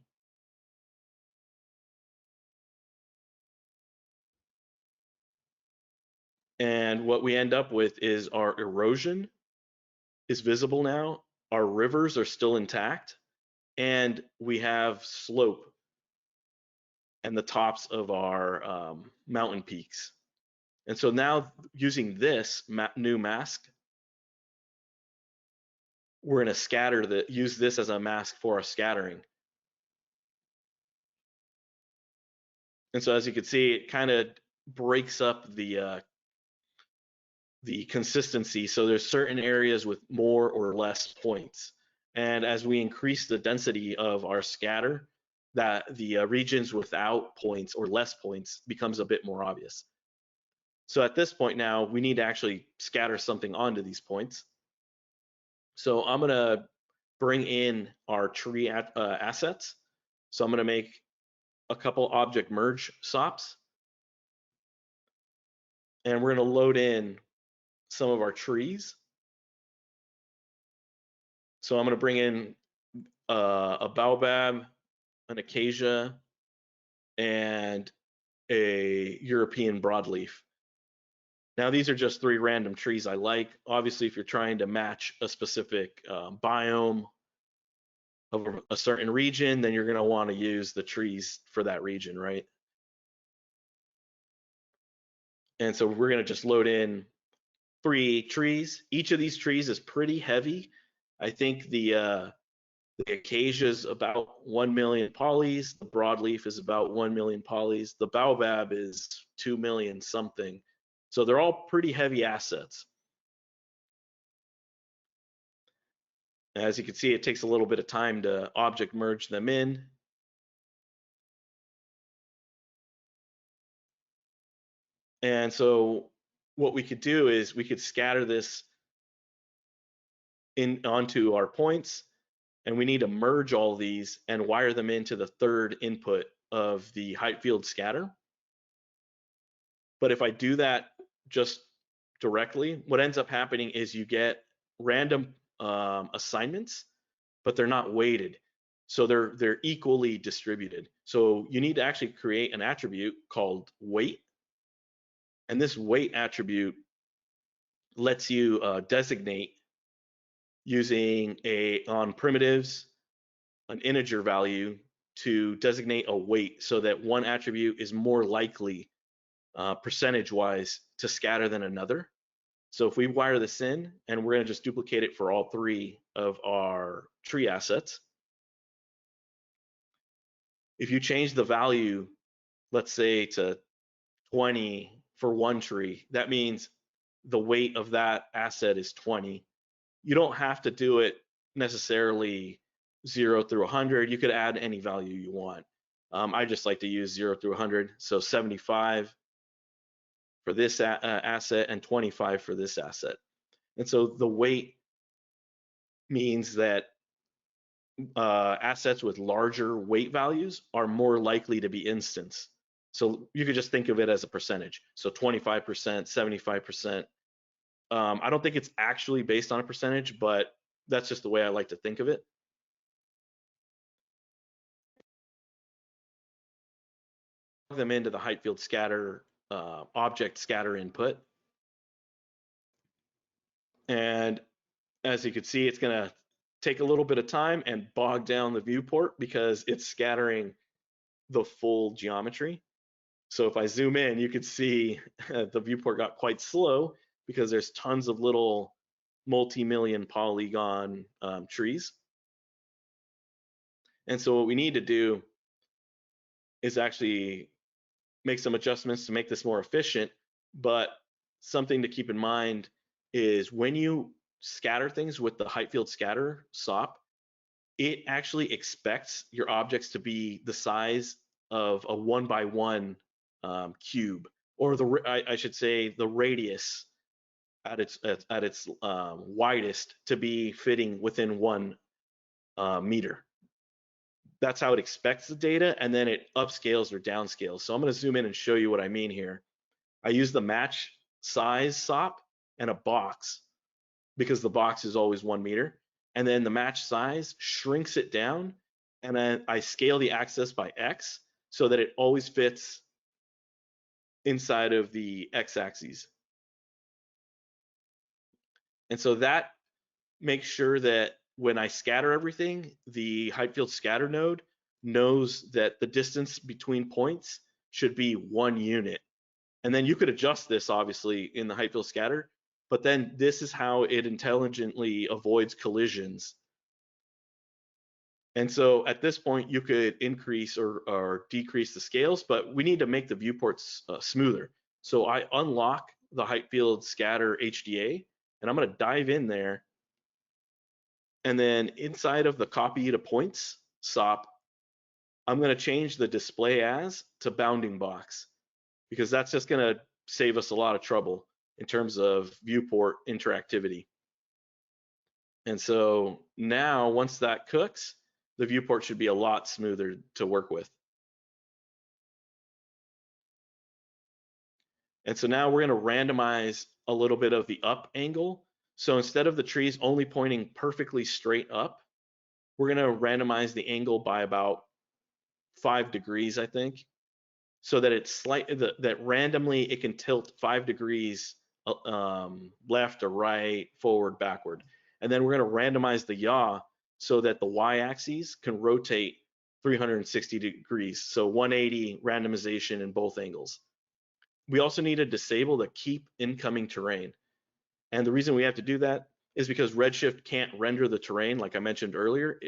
And what we end up with is our erosion is visible now, our rivers are still intact, and we have slope and the tops of our mountain peaks. And so now using this new mask, we're going to use this as a mask for our scattering. And so as you can see, it kind of breaks up the consistency. So there's certain areas with more or less points. And as we increase the density of our scatter, that the regions without points or less points becomes a bit more obvious. So at this point now, we need to actually scatter something onto these points. So I'm going to bring in our tree assets. So I'm going to make a couple object merge SOPs. And we're going to load in some of our trees. So I'm going to bring in a baobab, an acacia, and a European broadleaf. Now these are just 3 random trees I like. Obviously, if you're trying to match a specific biome of a certain region, then you're going to want to use the trees for that region, right? And so we're going to just load in 3 trees. Each of these trees is pretty heavy. I think the acacia is about 1 million polys. The broadleaf is about 1 million polys. The baobab is 2 million something. So they're all pretty heavy assets. As you can see, it takes a little bit of time to object merge them in. And so what we could do is we could scatter this onto our points, and we need to merge all these and wire them into the 3rd input of the Heightfield scatter. But if I do that just directly, what ends up happening is you get random assignments, but they're not weighted. So they're equally distributed. So you need to actually create an attribute called weight. And this weight attribute lets you designate using on primitives an integer value to designate a weight so that one attribute is more likely percentage-wise to scatter than another. So if we wire this in, and we're going to just duplicate it for all 3 of our tree assets, if you change the value, let's say to 20 for one tree, that means the weight of that asset is 20. You don't have to do it necessarily 0 through 100. You could add any value you want. I just like to use 0 through 100, so 75 for this asset and 25 for this asset. And so the weight means that assets with larger weight values are more likely to be instanced. So you could just think of it as a percentage. So 25%, 75%. I don't think it's actually based on a percentage, but that's just the way I like to think of it. Plug them into the Heightfield scatter object scatter input. And as you can see, it's going to take a little bit of time and bog down the viewport because it's scattering the full geometry. So if I zoom in, you can see the viewport got quite slow because there's tons of little multi-million polygon trees. And so what we need to do is actually make some adjustments to make this more efficient. But something to keep in mind is when you scatter things with the Heightfield scatter SOP, it actually expects your objects to be the size of a 1x1 cube, or I should say the radius at its widest to be fitting within 1 meter. That's how it expects the data, and then it upscales or downscales. So I'm going to zoom in and show you what I mean here. I use the match size SOP and a box because the box is always 1 meter, and then the match size shrinks it down, and then I scale the axis by X so that it always fits inside of the x-axis. And so that makes sure that when I scatter everything, the Heightfield scatter node knows that the distance between points should be 1 unit. And then you could adjust this obviously in the Heightfield scatter, but then this is how it intelligently avoids collisions. And so at this point, you could increase or decrease the scales, but we need to make the viewports smoother. So I unlock the Heightfield scatter HDA, and I'm going to dive in there. And then inside of the copy to points SOP, I'm going to change the display as to bounding box, because that's just going to save us a lot of trouble in terms of viewport interactivity. And so now once that cooks, the viewport should be a lot smoother to work with. And so now we're going to randomize a little bit of the up angle. So instead of the trees only pointing perfectly straight up, we're going to randomize the angle by about 5 degrees, I think, so that it's that randomly it can tilt 5 degrees left or right, forward, backward. And then we're going to randomize the yaw so that the y-axis can rotate 360 degrees. So 180 randomization in both angles. We also need to disable the keep incoming terrain. And the reason we have to do that is because Redshift can't render the terrain, like I mentioned earlier,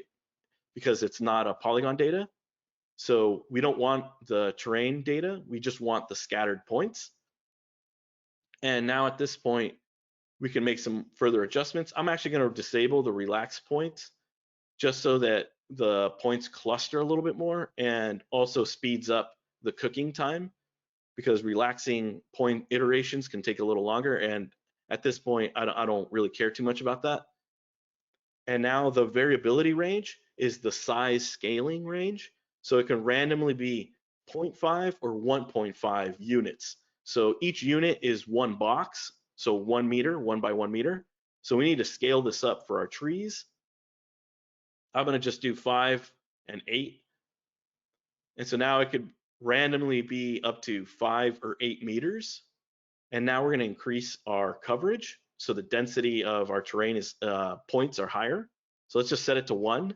because it's not a polygon data. So we don't want the terrain data, we just want the scattered points. And now at this point, we can make some further adjustments. I'm actually going to disable the relax points just so that the points cluster a little bit more and also speeds up the cooking time, because relaxing point iterations can take a little longer. And at this point, I don't really care too much about that. And now the variability range is the size scaling range. So it can randomly be 0.5 or 1.5 units. So each unit is 1 box, so 1 meter, 1 by 1 meter. So we need to scale this up for our trees. I'm going to just do 5 and 8. And so now it could randomly be up to 5 or 8 meters. And now we're going to increase our coverage. So the density of our terrain is points are higher. So let's just set it to 1.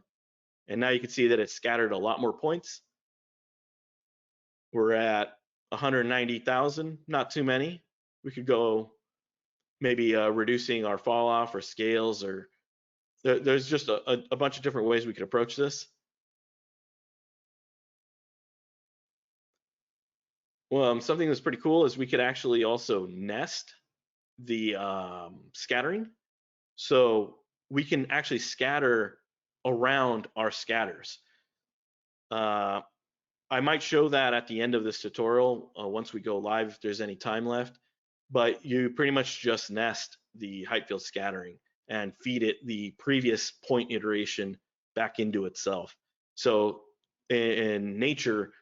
And now you can see that it's scattered a lot more points. We're at 190,000, not too many. We could go maybe reducing our fall off or scales, or there's just a bunch of different ways we could approach this. Well, something that's pretty cool is we could actually also nest the scattering. So we can actually scatter around our scatters. I might show that at the end of this tutorial once we go live if there's any time left, but you pretty much just nest the Heightfield scattering and feed it the previous point iteration back into itself. So in nature,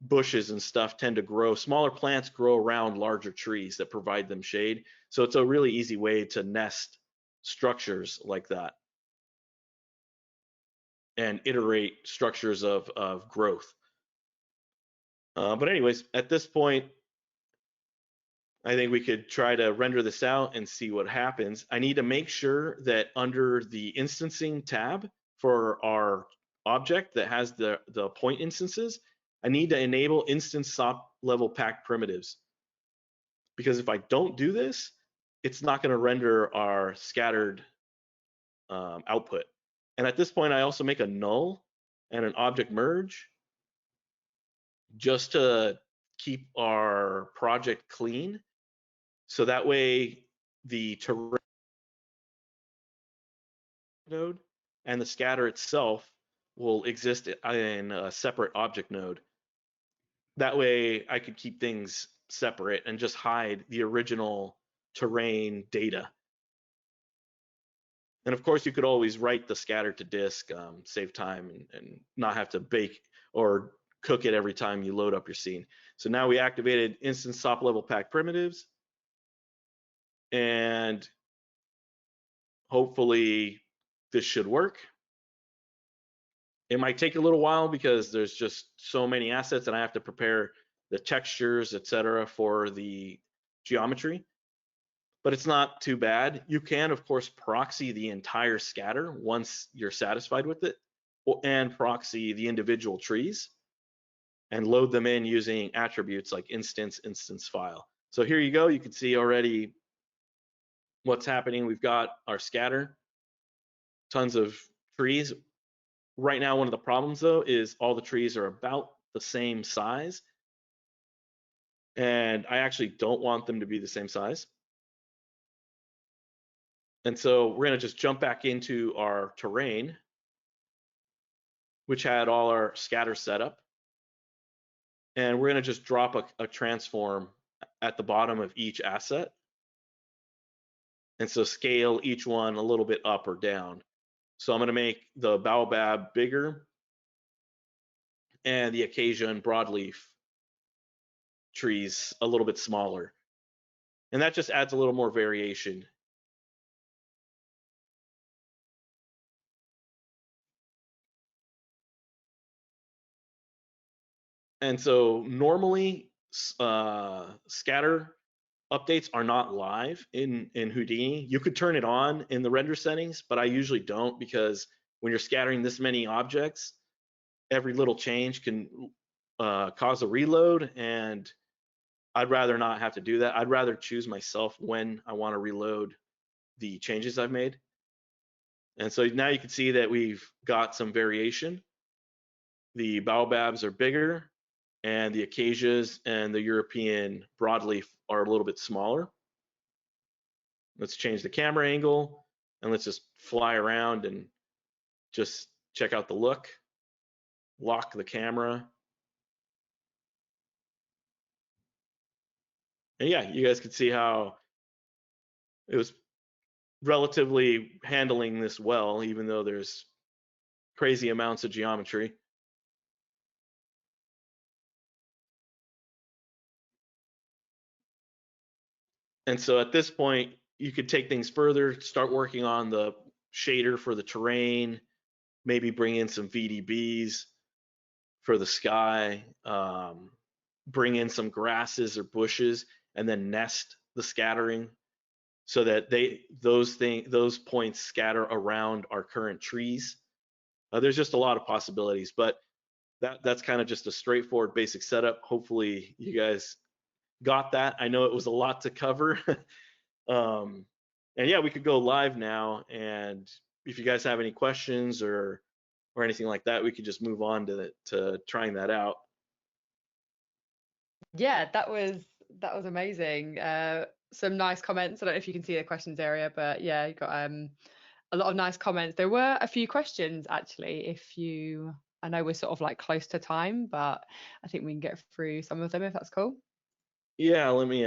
bushes and stuff tend to grow, smaller plants grow around larger trees that provide them shade. So it's a really easy way to nest structures like that and iterate structures of growth. But anyways, at this point, I think we could try to render this out and see what happens. I need to make sure that under the instancing tab for our object that has the point instances, I need to enable instance SOP level pack primitives. Because if I don't do this, it's not going to render our scattered output. And at this point, I also make a null and an object merge just to keep our project clean. So that way the terrain node and the scatter itself will exist in a separate object node. That way I could keep things separate and just hide the original terrain data. And of course, you could always write the scatter to disk, save time and not have to bake or cook it every time you load up your scene. So now we activated instance SOP level pack primitives. And hopefully this should work. It might take a little while because there's just so many assets and I have to prepare the textures, etc., for the geometry. But it's not too bad. You can, of course, proxy the entire scatter once you're satisfied with it, and proxy the individual trees and load them in using attributes like instance file. So here you go. You can see already what's happening. We've got our scatter, tons of trees. Right now, one of the problems though is all the trees are about the same size. And I actually don't want them to be the same size. And so we're gonna just jump back into our terrain, which had all our scatter set up. And we're gonna just drop a transform at the bottom of each asset. And so scale each one a little bit up or down. So I'm going to make the baobab bigger and the acacia and broadleaf trees a little bit smaller. And that just adds a little more variation. And so normally scatter updates are not live in Houdini. You could turn it on in the render settings, but I usually don't because when you're scattering this many objects, every little change can cause a reload, and I'd rather not have to do that. I'd rather choose myself when I want to reload the changes I've made. And so now you can see that we've got some variation. The baobabs are bigger, and the acacias and the European broadleaf are a little bit smaller. Let's change the camera angle and let's just fly around and just check out the look. Lock the camera. And yeah, you guys could see how it was relatively handling this well, even though there's crazy amounts of geometry. And so at this point, you could take things further, start working on the shader for the terrain, maybe bring in some VDBs for the sky, bring in some grasses or bushes, and then nest the scattering so that those points scatter around our current trees. There's just a lot of possibilities, but that's kind of just a straightforward basic setup. Hopefully you guys got that. I know it was a lot to cover. And yeah, we could go live now, and if you guys have any questions or anything like that, we could just move on to trying that out. Yeah, that was amazing. Some nice comments. I don't know if you can see the questions area, but yeah, you got a lot of nice comments. There were a few questions actually. I know we're sort of like close to time, but I think we can get through some of them if that's cool. Yeah, let me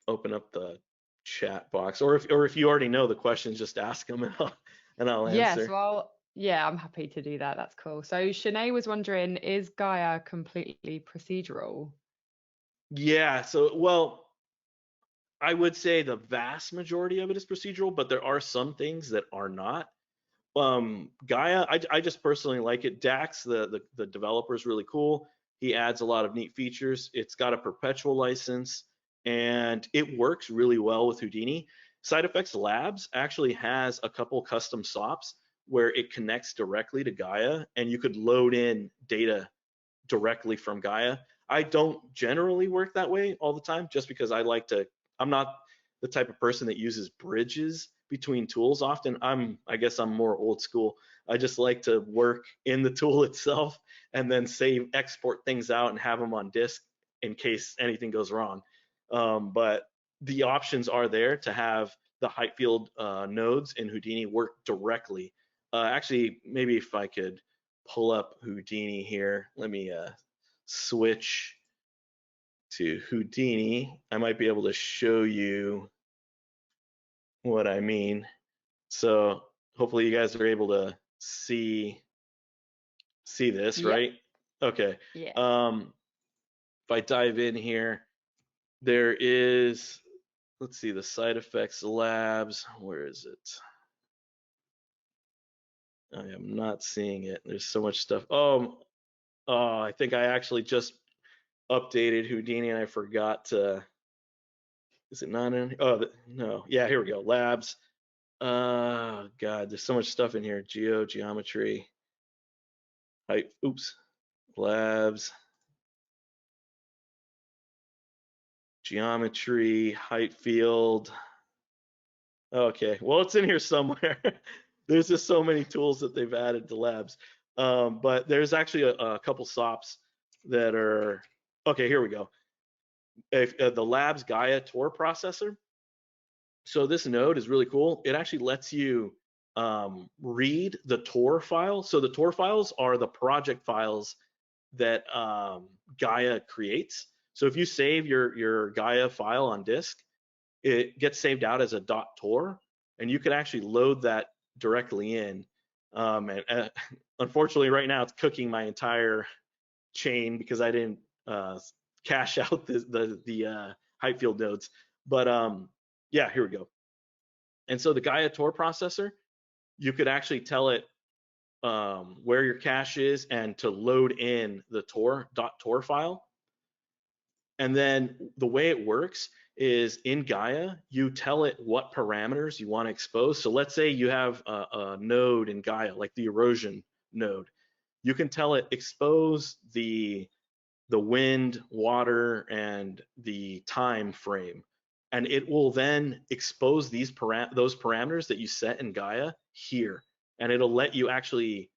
open up the chat box, or if you already know the questions, just ask them and I'll answer. Yeah, so Yeah, I'm happy to do that. That's cool. So Shanae was wondering, is Gaia completely procedural? Yeah, so well, I would say the vast majority of it is procedural, but there are some things that are not. Gaia, I just personally like it. Dax, the developer, is really cool. He adds a lot of neat features. It's got a perpetual license, and it works really well with Houdini. Side Effects Labs actually has a couple custom SOPs where it connects directly to Gaia, and you could load in data directly from Gaia. I don't generally work that way all the time, just because I'm not the type of person that uses bridges between tools often. I guess I'm more old school. I just like to work in the tool itself and then export things out and have them on disk in case anything goes wrong. But the options are there to have the Heightfield nodes in Houdini work directly. Actually, maybe if I could pull up Houdini here, let me switch to Houdini. I might be able to show you what I mean. So hopefully you guys are able to see this, Yep. right? Okay. Yeah. If I dive in here, there is, let's see, the Side Effects Labs. Where is it? I am not seeing it. There's so much stuff. Oh, I think I actually just updated Houdini and I forgot to. Is it not in? Oh, no. Yeah, here we go. Labs. God, there's so much stuff in here. Geometry. Height. Oops. Labs. Geometry. Heightfield. Okay. Well, it's in here somewhere. There's just so many tools that they've added to labs. But there's actually a couple SOPs that are. Okay, here we go. If the labs Gaia Tor processor. So this node is really cool. It actually lets you read the Tor file. So the Tor files are the project files that Gaia creates. So if you save your Gaia file on disk, it gets saved out as a .tor, and you can actually load that directly in. And unfortunately, right now it's cooking my entire chain because I didn't cache out the Heightfield nodes. But yeah, here we go. And so the Gaia Tor processor, you could actually tell it where your cache is and to load in the .tor file. And then the way it works is in Gaia, you tell it what parameters you want to expose. So let's say you have a node in Gaia, like the erosion node. You can tell it expose the wind, water, and the time frame. And it will then expose those parameters that you set in Gaia here. And it'll let you actually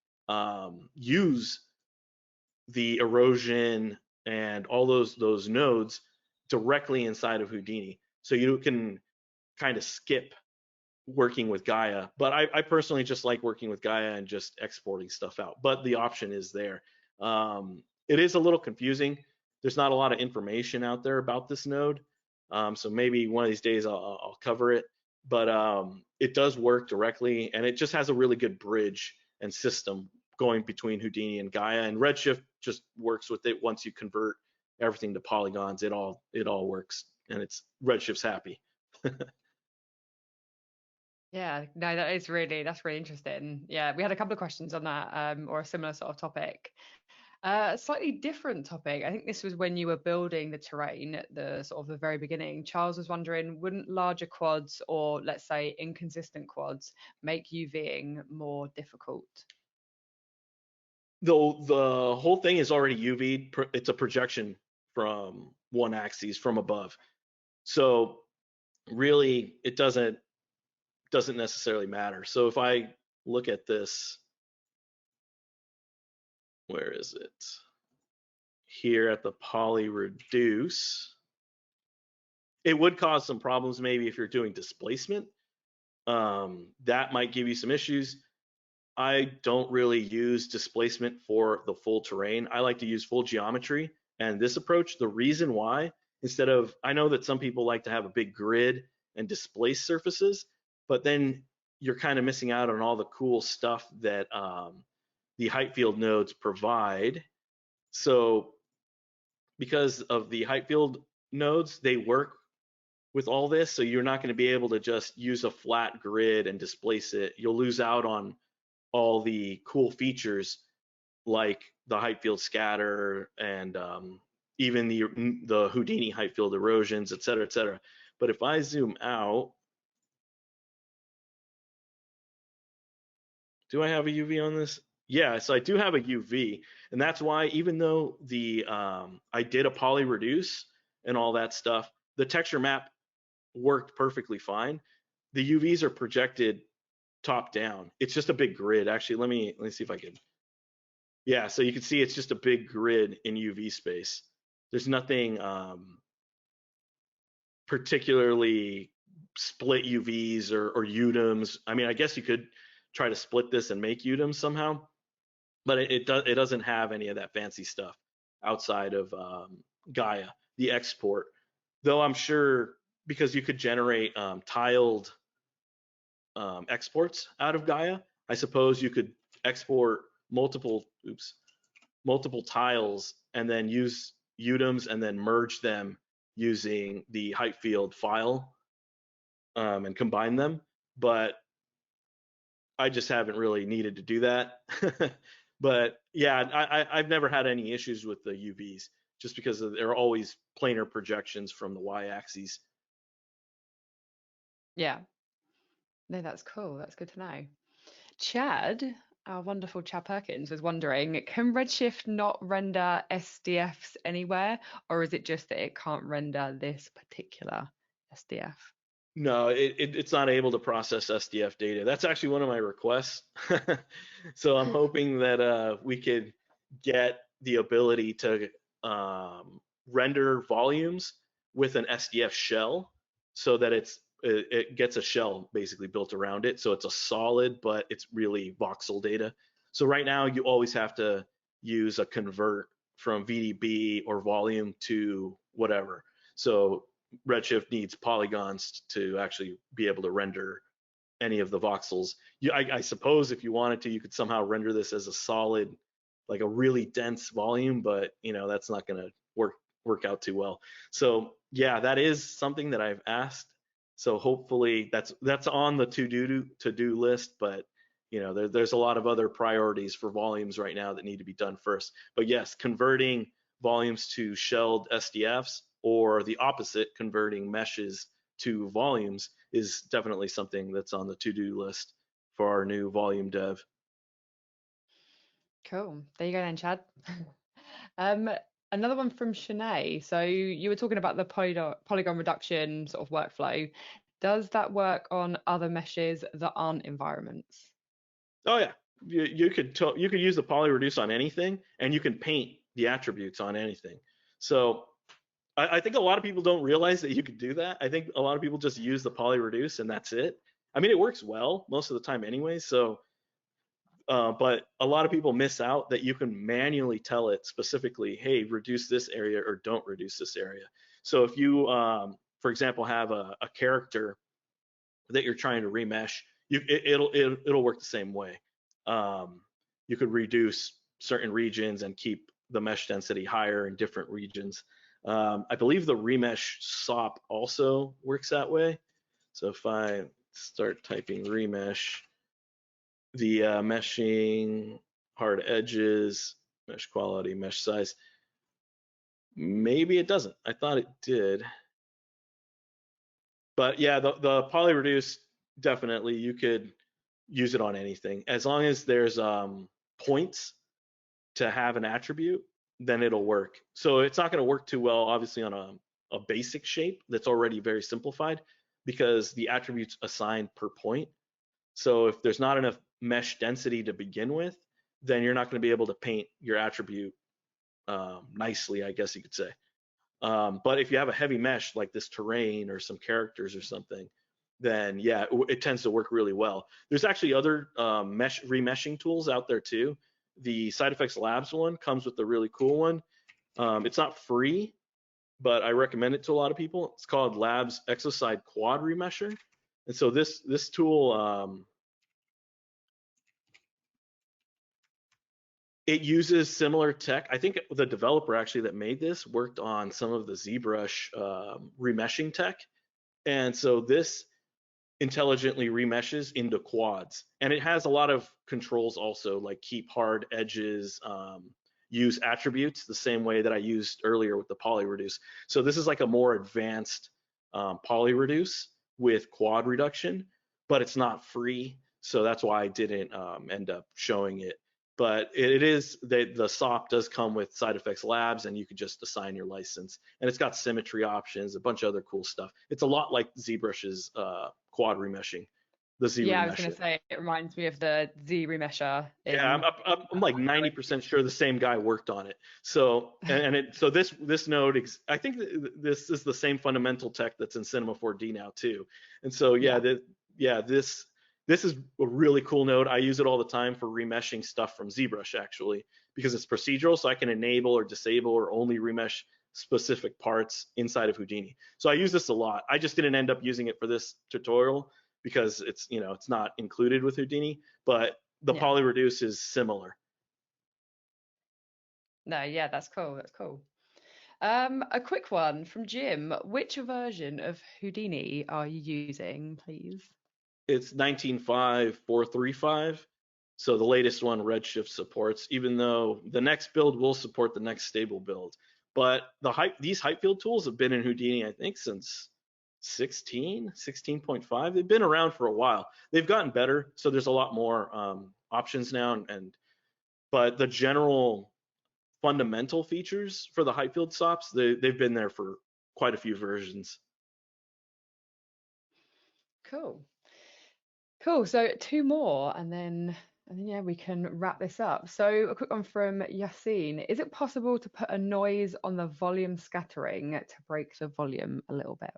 use the erosion and all those nodes directly inside of Houdini. So you can kind of skip working with Gaia. But I personally just like working with Gaia and just exporting stuff out. But the option is there. It is a little confusing. There's not a lot of information out there about this node. So maybe one of these days I'll cover it. But it does work directly, and it just has a really good bridge and system going between Houdini and Gaia. And Redshift just works with it. Once you convert everything to polygons, it all works, and Redshift's happy. Yeah, no, that's really interesting. Yeah, we had a couple of questions on that, or a similar sort of topic. A slightly different topic. I think this was when you were building the terrain at the sort of the very beginning. Charles was wondering, wouldn't larger quads, or let's say inconsistent quads, make UVing more difficult? The whole thing is already UV'd. It's a projection from one axis from above. So really, it doesn't necessarily matter. So if I look at this, where is it? Here at the Polyreduce, it would cause some problems maybe if you're doing displacement. That might give you some issues. I don't really use displacement for the full terrain. I like to use full geometry. And this approach, the reason why, I know that some people like to have a big grid and displace surfaces, but then you're kind of missing out on all the cool stuff that the Heightfield nodes provide. So because of the Heightfield nodes, they work with all this, so you're not going to be able to just use a flat grid and displace it. You'll lose out on all the cool features like the Heightfield scatter and even the Houdini Heightfield erosions, et cetera, et cetera. But if I zoom out, do I have a UV on this? Yeah, so I do have a UV, and that's why even though the I did a Polyreduce and all that stuff, the texture map worked perfectly fine. The UVs are projected top down. It's just a big grid. Actually, let me see if I can. Yeah, so you can see it's just a big grid in UV space. There's nothing particularly split UVs or UDIMs. I mean, I guess you could try to split this and make UDIMs somehow, but it doesn't have any of that fancy stuff outside of Gaia, the export. Though I'm sure because you could generate tiled exports out of Gaia, I suppose you could export multiple tiles and then use UDIMs and then merge them using the Heightfield file and combine them. But I just haven't really needed to do that. But yeah, I've never had any issues with the UVs just because they're always planar projections from the y-axis. Yeah. No, that's cool. That's good to know. Chad, our wonderful Chad Perkins, was wondering, can Redshift not render SDFs anywhere, or is it just that it can't render this particular SDF? No, it's not able to process SDF data. That's actually one of my requests. So I'm hoping that we could get the ability to render volumes with an SDF shell so that it gets a shell basically built around it. So it's a solid, but it's really voxel data. So right now you always have to use a convert from VDB or volume to whatever. So Redshift needs polygons to actually be able to render any of the voxels. I suppose if you wanted to, you could somehow render this as a solid, like a really dense volume, but that's not going to work out too well. So yeah, that is something that I've asked. So hopefully that's on the to-do list, but there's a lot of other priorities for volumes right now that need to be done first. But yes, converting volumes to shelled SDFs or the opposite, converting meshes to volumes is definitely something that's on the to-do list for our new volume dev. Cool. There you go then, Chad. Another one from Shanae. So you were talking about the polygon reduction sort of workflow. Does that work on other meshes that aren't environments? Oh yeah, you could use the Polyreduce on anything, and you can paint the attributes on anything. So I think a lot of people don't realize that you could do that. I think a lot of people just use the Polyreduce and that's it. I mean, it works well most of the time anyway. So, but a lot of people miss out that you can manually tell it specifically, hey, reduce this area or don't reduce this area. So if you, for example, have a character that you're trying to remesh, it'll work the same way. You could reduce certain regions and keep the mesh density higher in different regions. I believe the remesh SOP also works that way. So if I start typing remesh, the meshing, hard edges, mesh quality, mesh size, maybe it doesn't. I thought it did. But yeah, the Polyreduce, definitely you could use it on anything. As long as there's points to have an attribute, then it'll work. So it's not going to work too well, obviously, on a basic shape that's already very simplified because the attributes assigned per point. So if there's not enough mesh density to begin with, then you're not going to be able to paint your attribute nicely, I guess you could say. But if you have a heavy mesh like this terrain or some characters or something, then yeah, it tends to work really well. There's actually other remeshing tools out there too. The Side Effects Labs one comes with a really cool one. It's not free, but I recommend it to a lot of people. It's called Labs Exoside Quad Remesher. And so this tool, it uses similar tech. I think the developer actually that made this worked on some of the ZBrush remeshing tech. And so this intelligently remeshes into quads. And it has a lot of controls also, like keep hard edges, use attributes the same way that I used earlier with the Polyreduce. So this is like a more advanced Polyreduce with quad reduction, but it's not free. So that's why I didn't end up showing it. But it is, the SOP does come with Side Effects Labs, and you could just assign your license. And it's got symmetry options, a bunch of other cool stuff. It's a lot like ZBrush's quad remeshing, the Z Yeah, remesher. I was going to say, it reminds me of the Z remesher. Yeah, I'm like 90% sure the same guy worked on it. So so this node, I think this is the same fundamental tech that's in Cinema 4D now too. And so this is a really cool node. I use it all the time for remeshing stuff from ZBrush actually, because it's procedural, so I can enable or disable or only remesh specific parts inside of Houdini. So I use this a lot. I just didn't end up using it for this tutorial because it's not included with Houdini, but the Polyreduce is similar. No, yeah, that's cool. That's cool. A quick one from Jim. Which version of Houdini are you using, please? It's 19.5.435. So the latest one Redshift supports, even though the next build will support the next stable build. But these Heightfield tools have been in Houdini, I think, since 16.5. They've been around for a while. They've gotten better, so there's a lot more options now. But the general fundamental features for the Heightfield SOPs, they've been there for quite a few versions. Cool. So 2 more, and then yeah, we can wrap this up. So a quick one from Yassine. Is it possible to put a noise on the volume scattering to break the volume a little bit?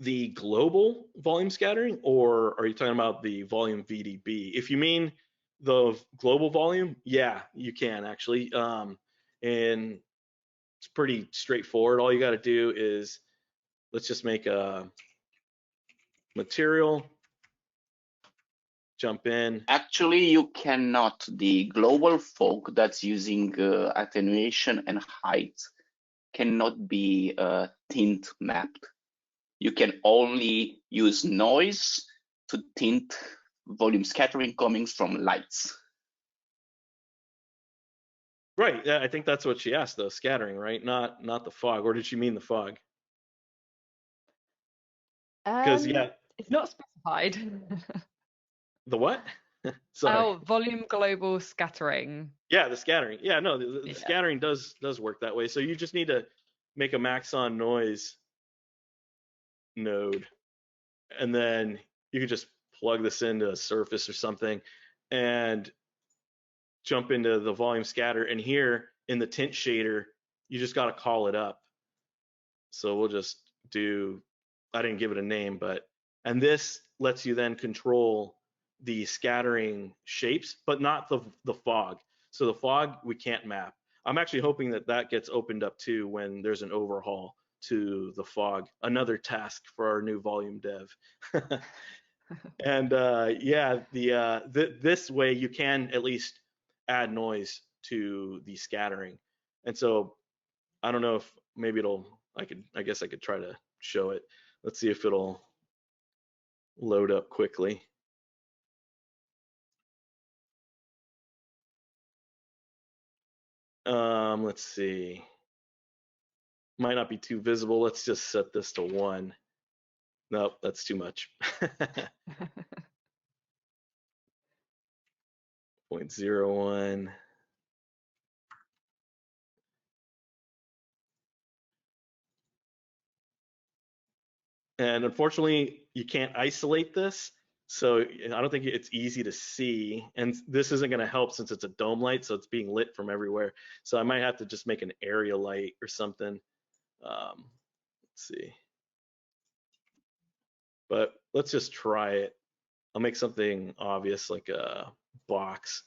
The global volume scattering, or are you talking about the volume VDB? If you mean the global volume, yeah, you can actually. And it's pretty straightforward. All you got to do is, let's just make a material, jump in. Actually, you cannot. The global fog that's using attenuation and height cannot be tint mapped. You can only use noise to tint volume scattering coming from lights. Right. Yeah, I think that's what she asked, though. Scattering, right? Not the fog. Or did she mean the fog? Because it's not specified. The what? Sorry. Oh, volume global scattering. Yeah, the scattering. Yeah, no, the scattering does work that way. So you just need to make a Maxon noise node, and then you can just plug this into a surface or something and jump into the volume scatter. And here in the tint shader, you just got to call it up. So we'll just do, I didn't give it a name, and this lets you then control the scattering shapes, but not the fog. So the fog we can't map. I'm actually hoping that gets opened up too when there's an overhaul to the fog. Another task for our new volume dev. And this way you can at least add noise to the scattering. And so I don't know if maybe I guess I could try to show it. Let's see if it'll load up quickly. Let's see. Might not be too visible. Let's just set this to 1. Nope, that's too much. 0.01. And unfortunately, you can't isolate this. So I don't think it's easy to see. And this isn't going to help since it's a dome light, so it's being lit from everywhere. So I might have to just make an area light or something. Let's see. But let's just try it. I'll make something obvious like a box.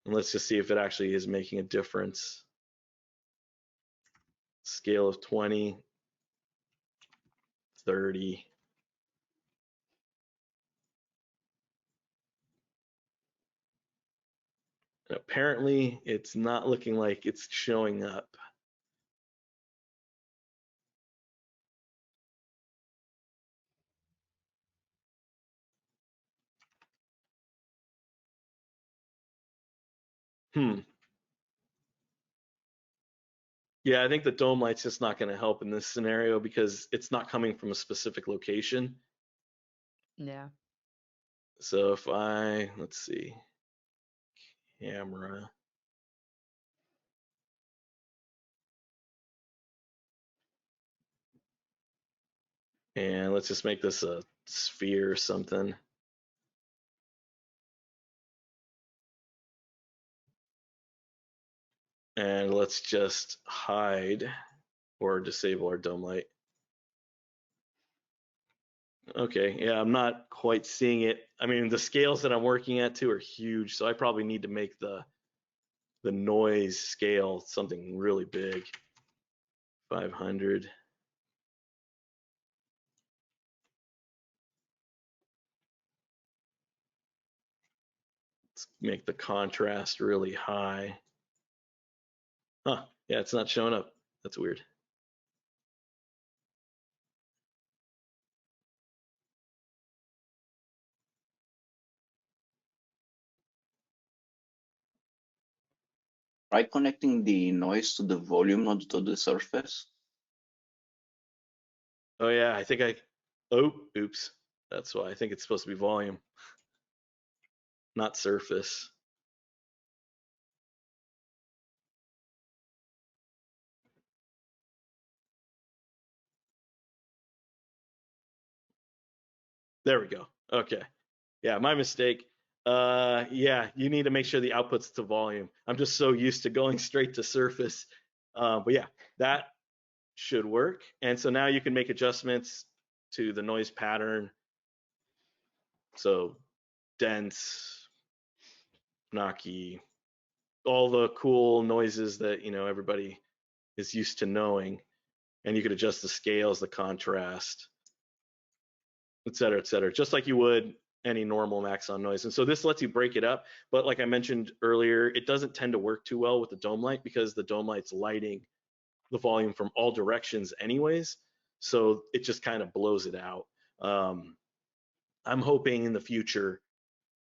And let's just see if it actually is making a difference. Scale of 20, 30. Apparently, it's not looking like it's showing up. Yeah, I think the dome light's just not going to help in this scenario because it's not coming from a specific location. Yeah. So if let's see, camera. And let's just make this a sphere or something. And let's just hide or disable our dome light. Okay, yeah, I'm not quite seeing it. I mean, the scales that I'm working at too are huge, so I probably need to make the noise scale something really big. 500. Let's make the contrast really high. Huh, yeah, it's not showing up. That's weird. Try connecting the noise to the volume, not to the surface. Oh yeah, I think oops. That's why I think it's supposed to be volume, not surface. There we go. Okay. Yeah, my mistake. Yeah, you need to make sure the output's to volume. I'm just so used to going straight to surface. But yeah, that should work. And so now you can make adjustments to the noise pattern. So dense, knocky, all the cool noises that, you know, everybody is used to knowing. And you could adjust the scales, the contrast, et cetera, just like you would any normal Maxon noise. And so this lets you break it up. But like I mentioned earlier, it doesn't tend to work too well with the dome light because the dome light's lighting the volume from all directions anyways. So it just kind of blows it out. I'm hoping in the future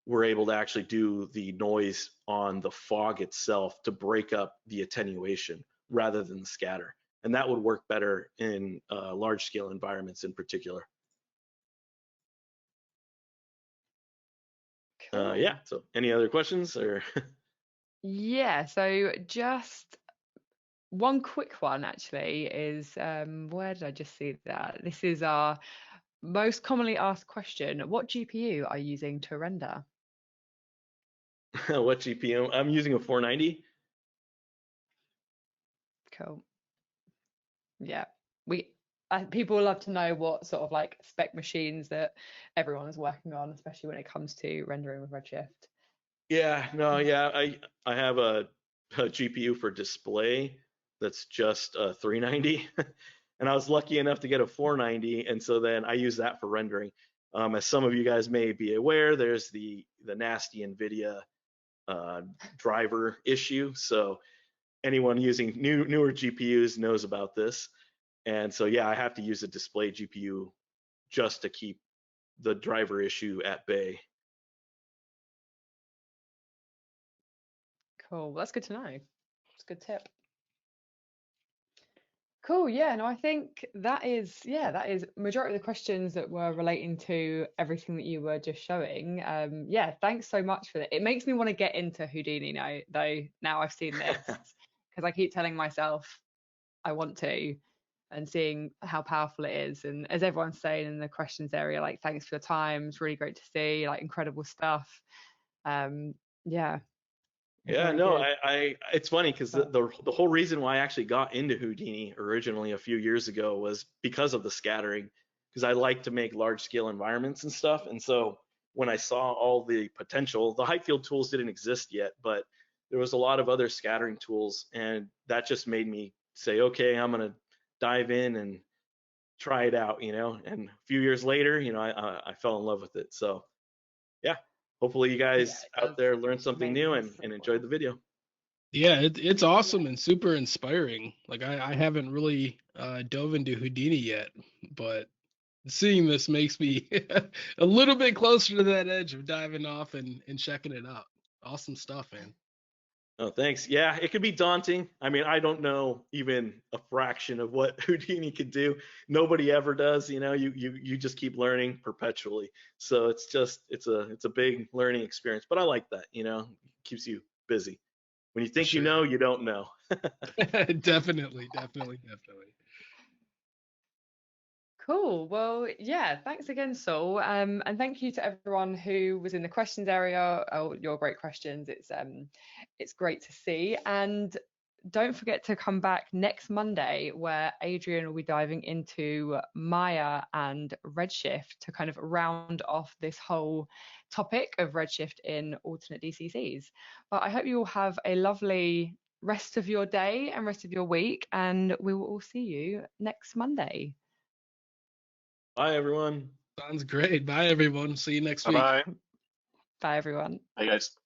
we're able to actually do the noise on the fog itself to break up the attenuation rather than the scatter. And that would work better in large scale environments in particular. Cool. Yeah, so any other questions or? Yeah, so just one quick one actually is, where did I just see that? This is our most commonly asked question. What GPU are you using to render? What GPU? I'm using a 490. Cool. Yeah, people love to know what sort of like spec machines that everyone is working on, especially when it comes to rendering with Redshift. Yeah, no, yeah, I have a GPU for display that's just 390, and I was lucky enough to get a 490, and so then I use that for rendering. As some of you guys may be aware, there's the nasty NVIDIA driver issue. So anyone using newer GPUs knows about this, and so yeah, I have to use a display GPU just to keep the driver issue at bay. Cool. That's good to know. It's a good tip. Cool. Yeah. No, I think that is majority of the questions that were relating to everything that you were just showing. Yeah. Thanks so much for that. It makes me want to get into Houdini now, though. Now I've seen this, because I keep telling myself I want to, and seeing how powerful it is. And as everyone's saying in the questions area, like, thanks for your time. It's really great to see, like, incredible stuff. Yeah. Yeah, Very no, good. it's funny because the whole reason why I actually got into Houdini originally a few years ago was because of the scattering, because I like to make large scale environments and stuff. And so when I saw all the potential, the Heightfield tools didn't exist yet, but there was a lot of other scattering tools, and that just made me say, okay, I'm gonna dive in and try it out, you know. And a few years later, you know, I fell in love with it. So yeah, hopefully you guys Yeah, out there learned something new and amazing. enjoyed the video. Yeah, it's awesome and super inspiring. Like I haven't really dove into Houdini yet, but seeing this makes me a little bit closer to that edge of diving off and checking it out. Awesome stuff, man. Oh, thanks. Yeah, it could be daunting. I mean, I don't know even a fraction of what Houdini could do. Nobody ever does. You know, you just keep learning perpetually. So it's a big learning experience. But I like that. You know, it keeps you busy. When you think Sure. you know, you don't know. Definitely. Cool. Well, yeah, thanks again, Saul. And thank you to everyone who was in the questions area. Oh, your great questions. It's great to see. And don't forget to come back next Monday, where Adrian will be diving into Maya and Redshift to kind of round off this whole topic of Redshift in alternate DCCs. But I hope you all have a lovely rest of your day and rest of your week, and we will all see you next Monday. Bye, everyone. Sounds great. Bye, everyone. See you next week. Bye-bye. Bye, everyone. Hi guys.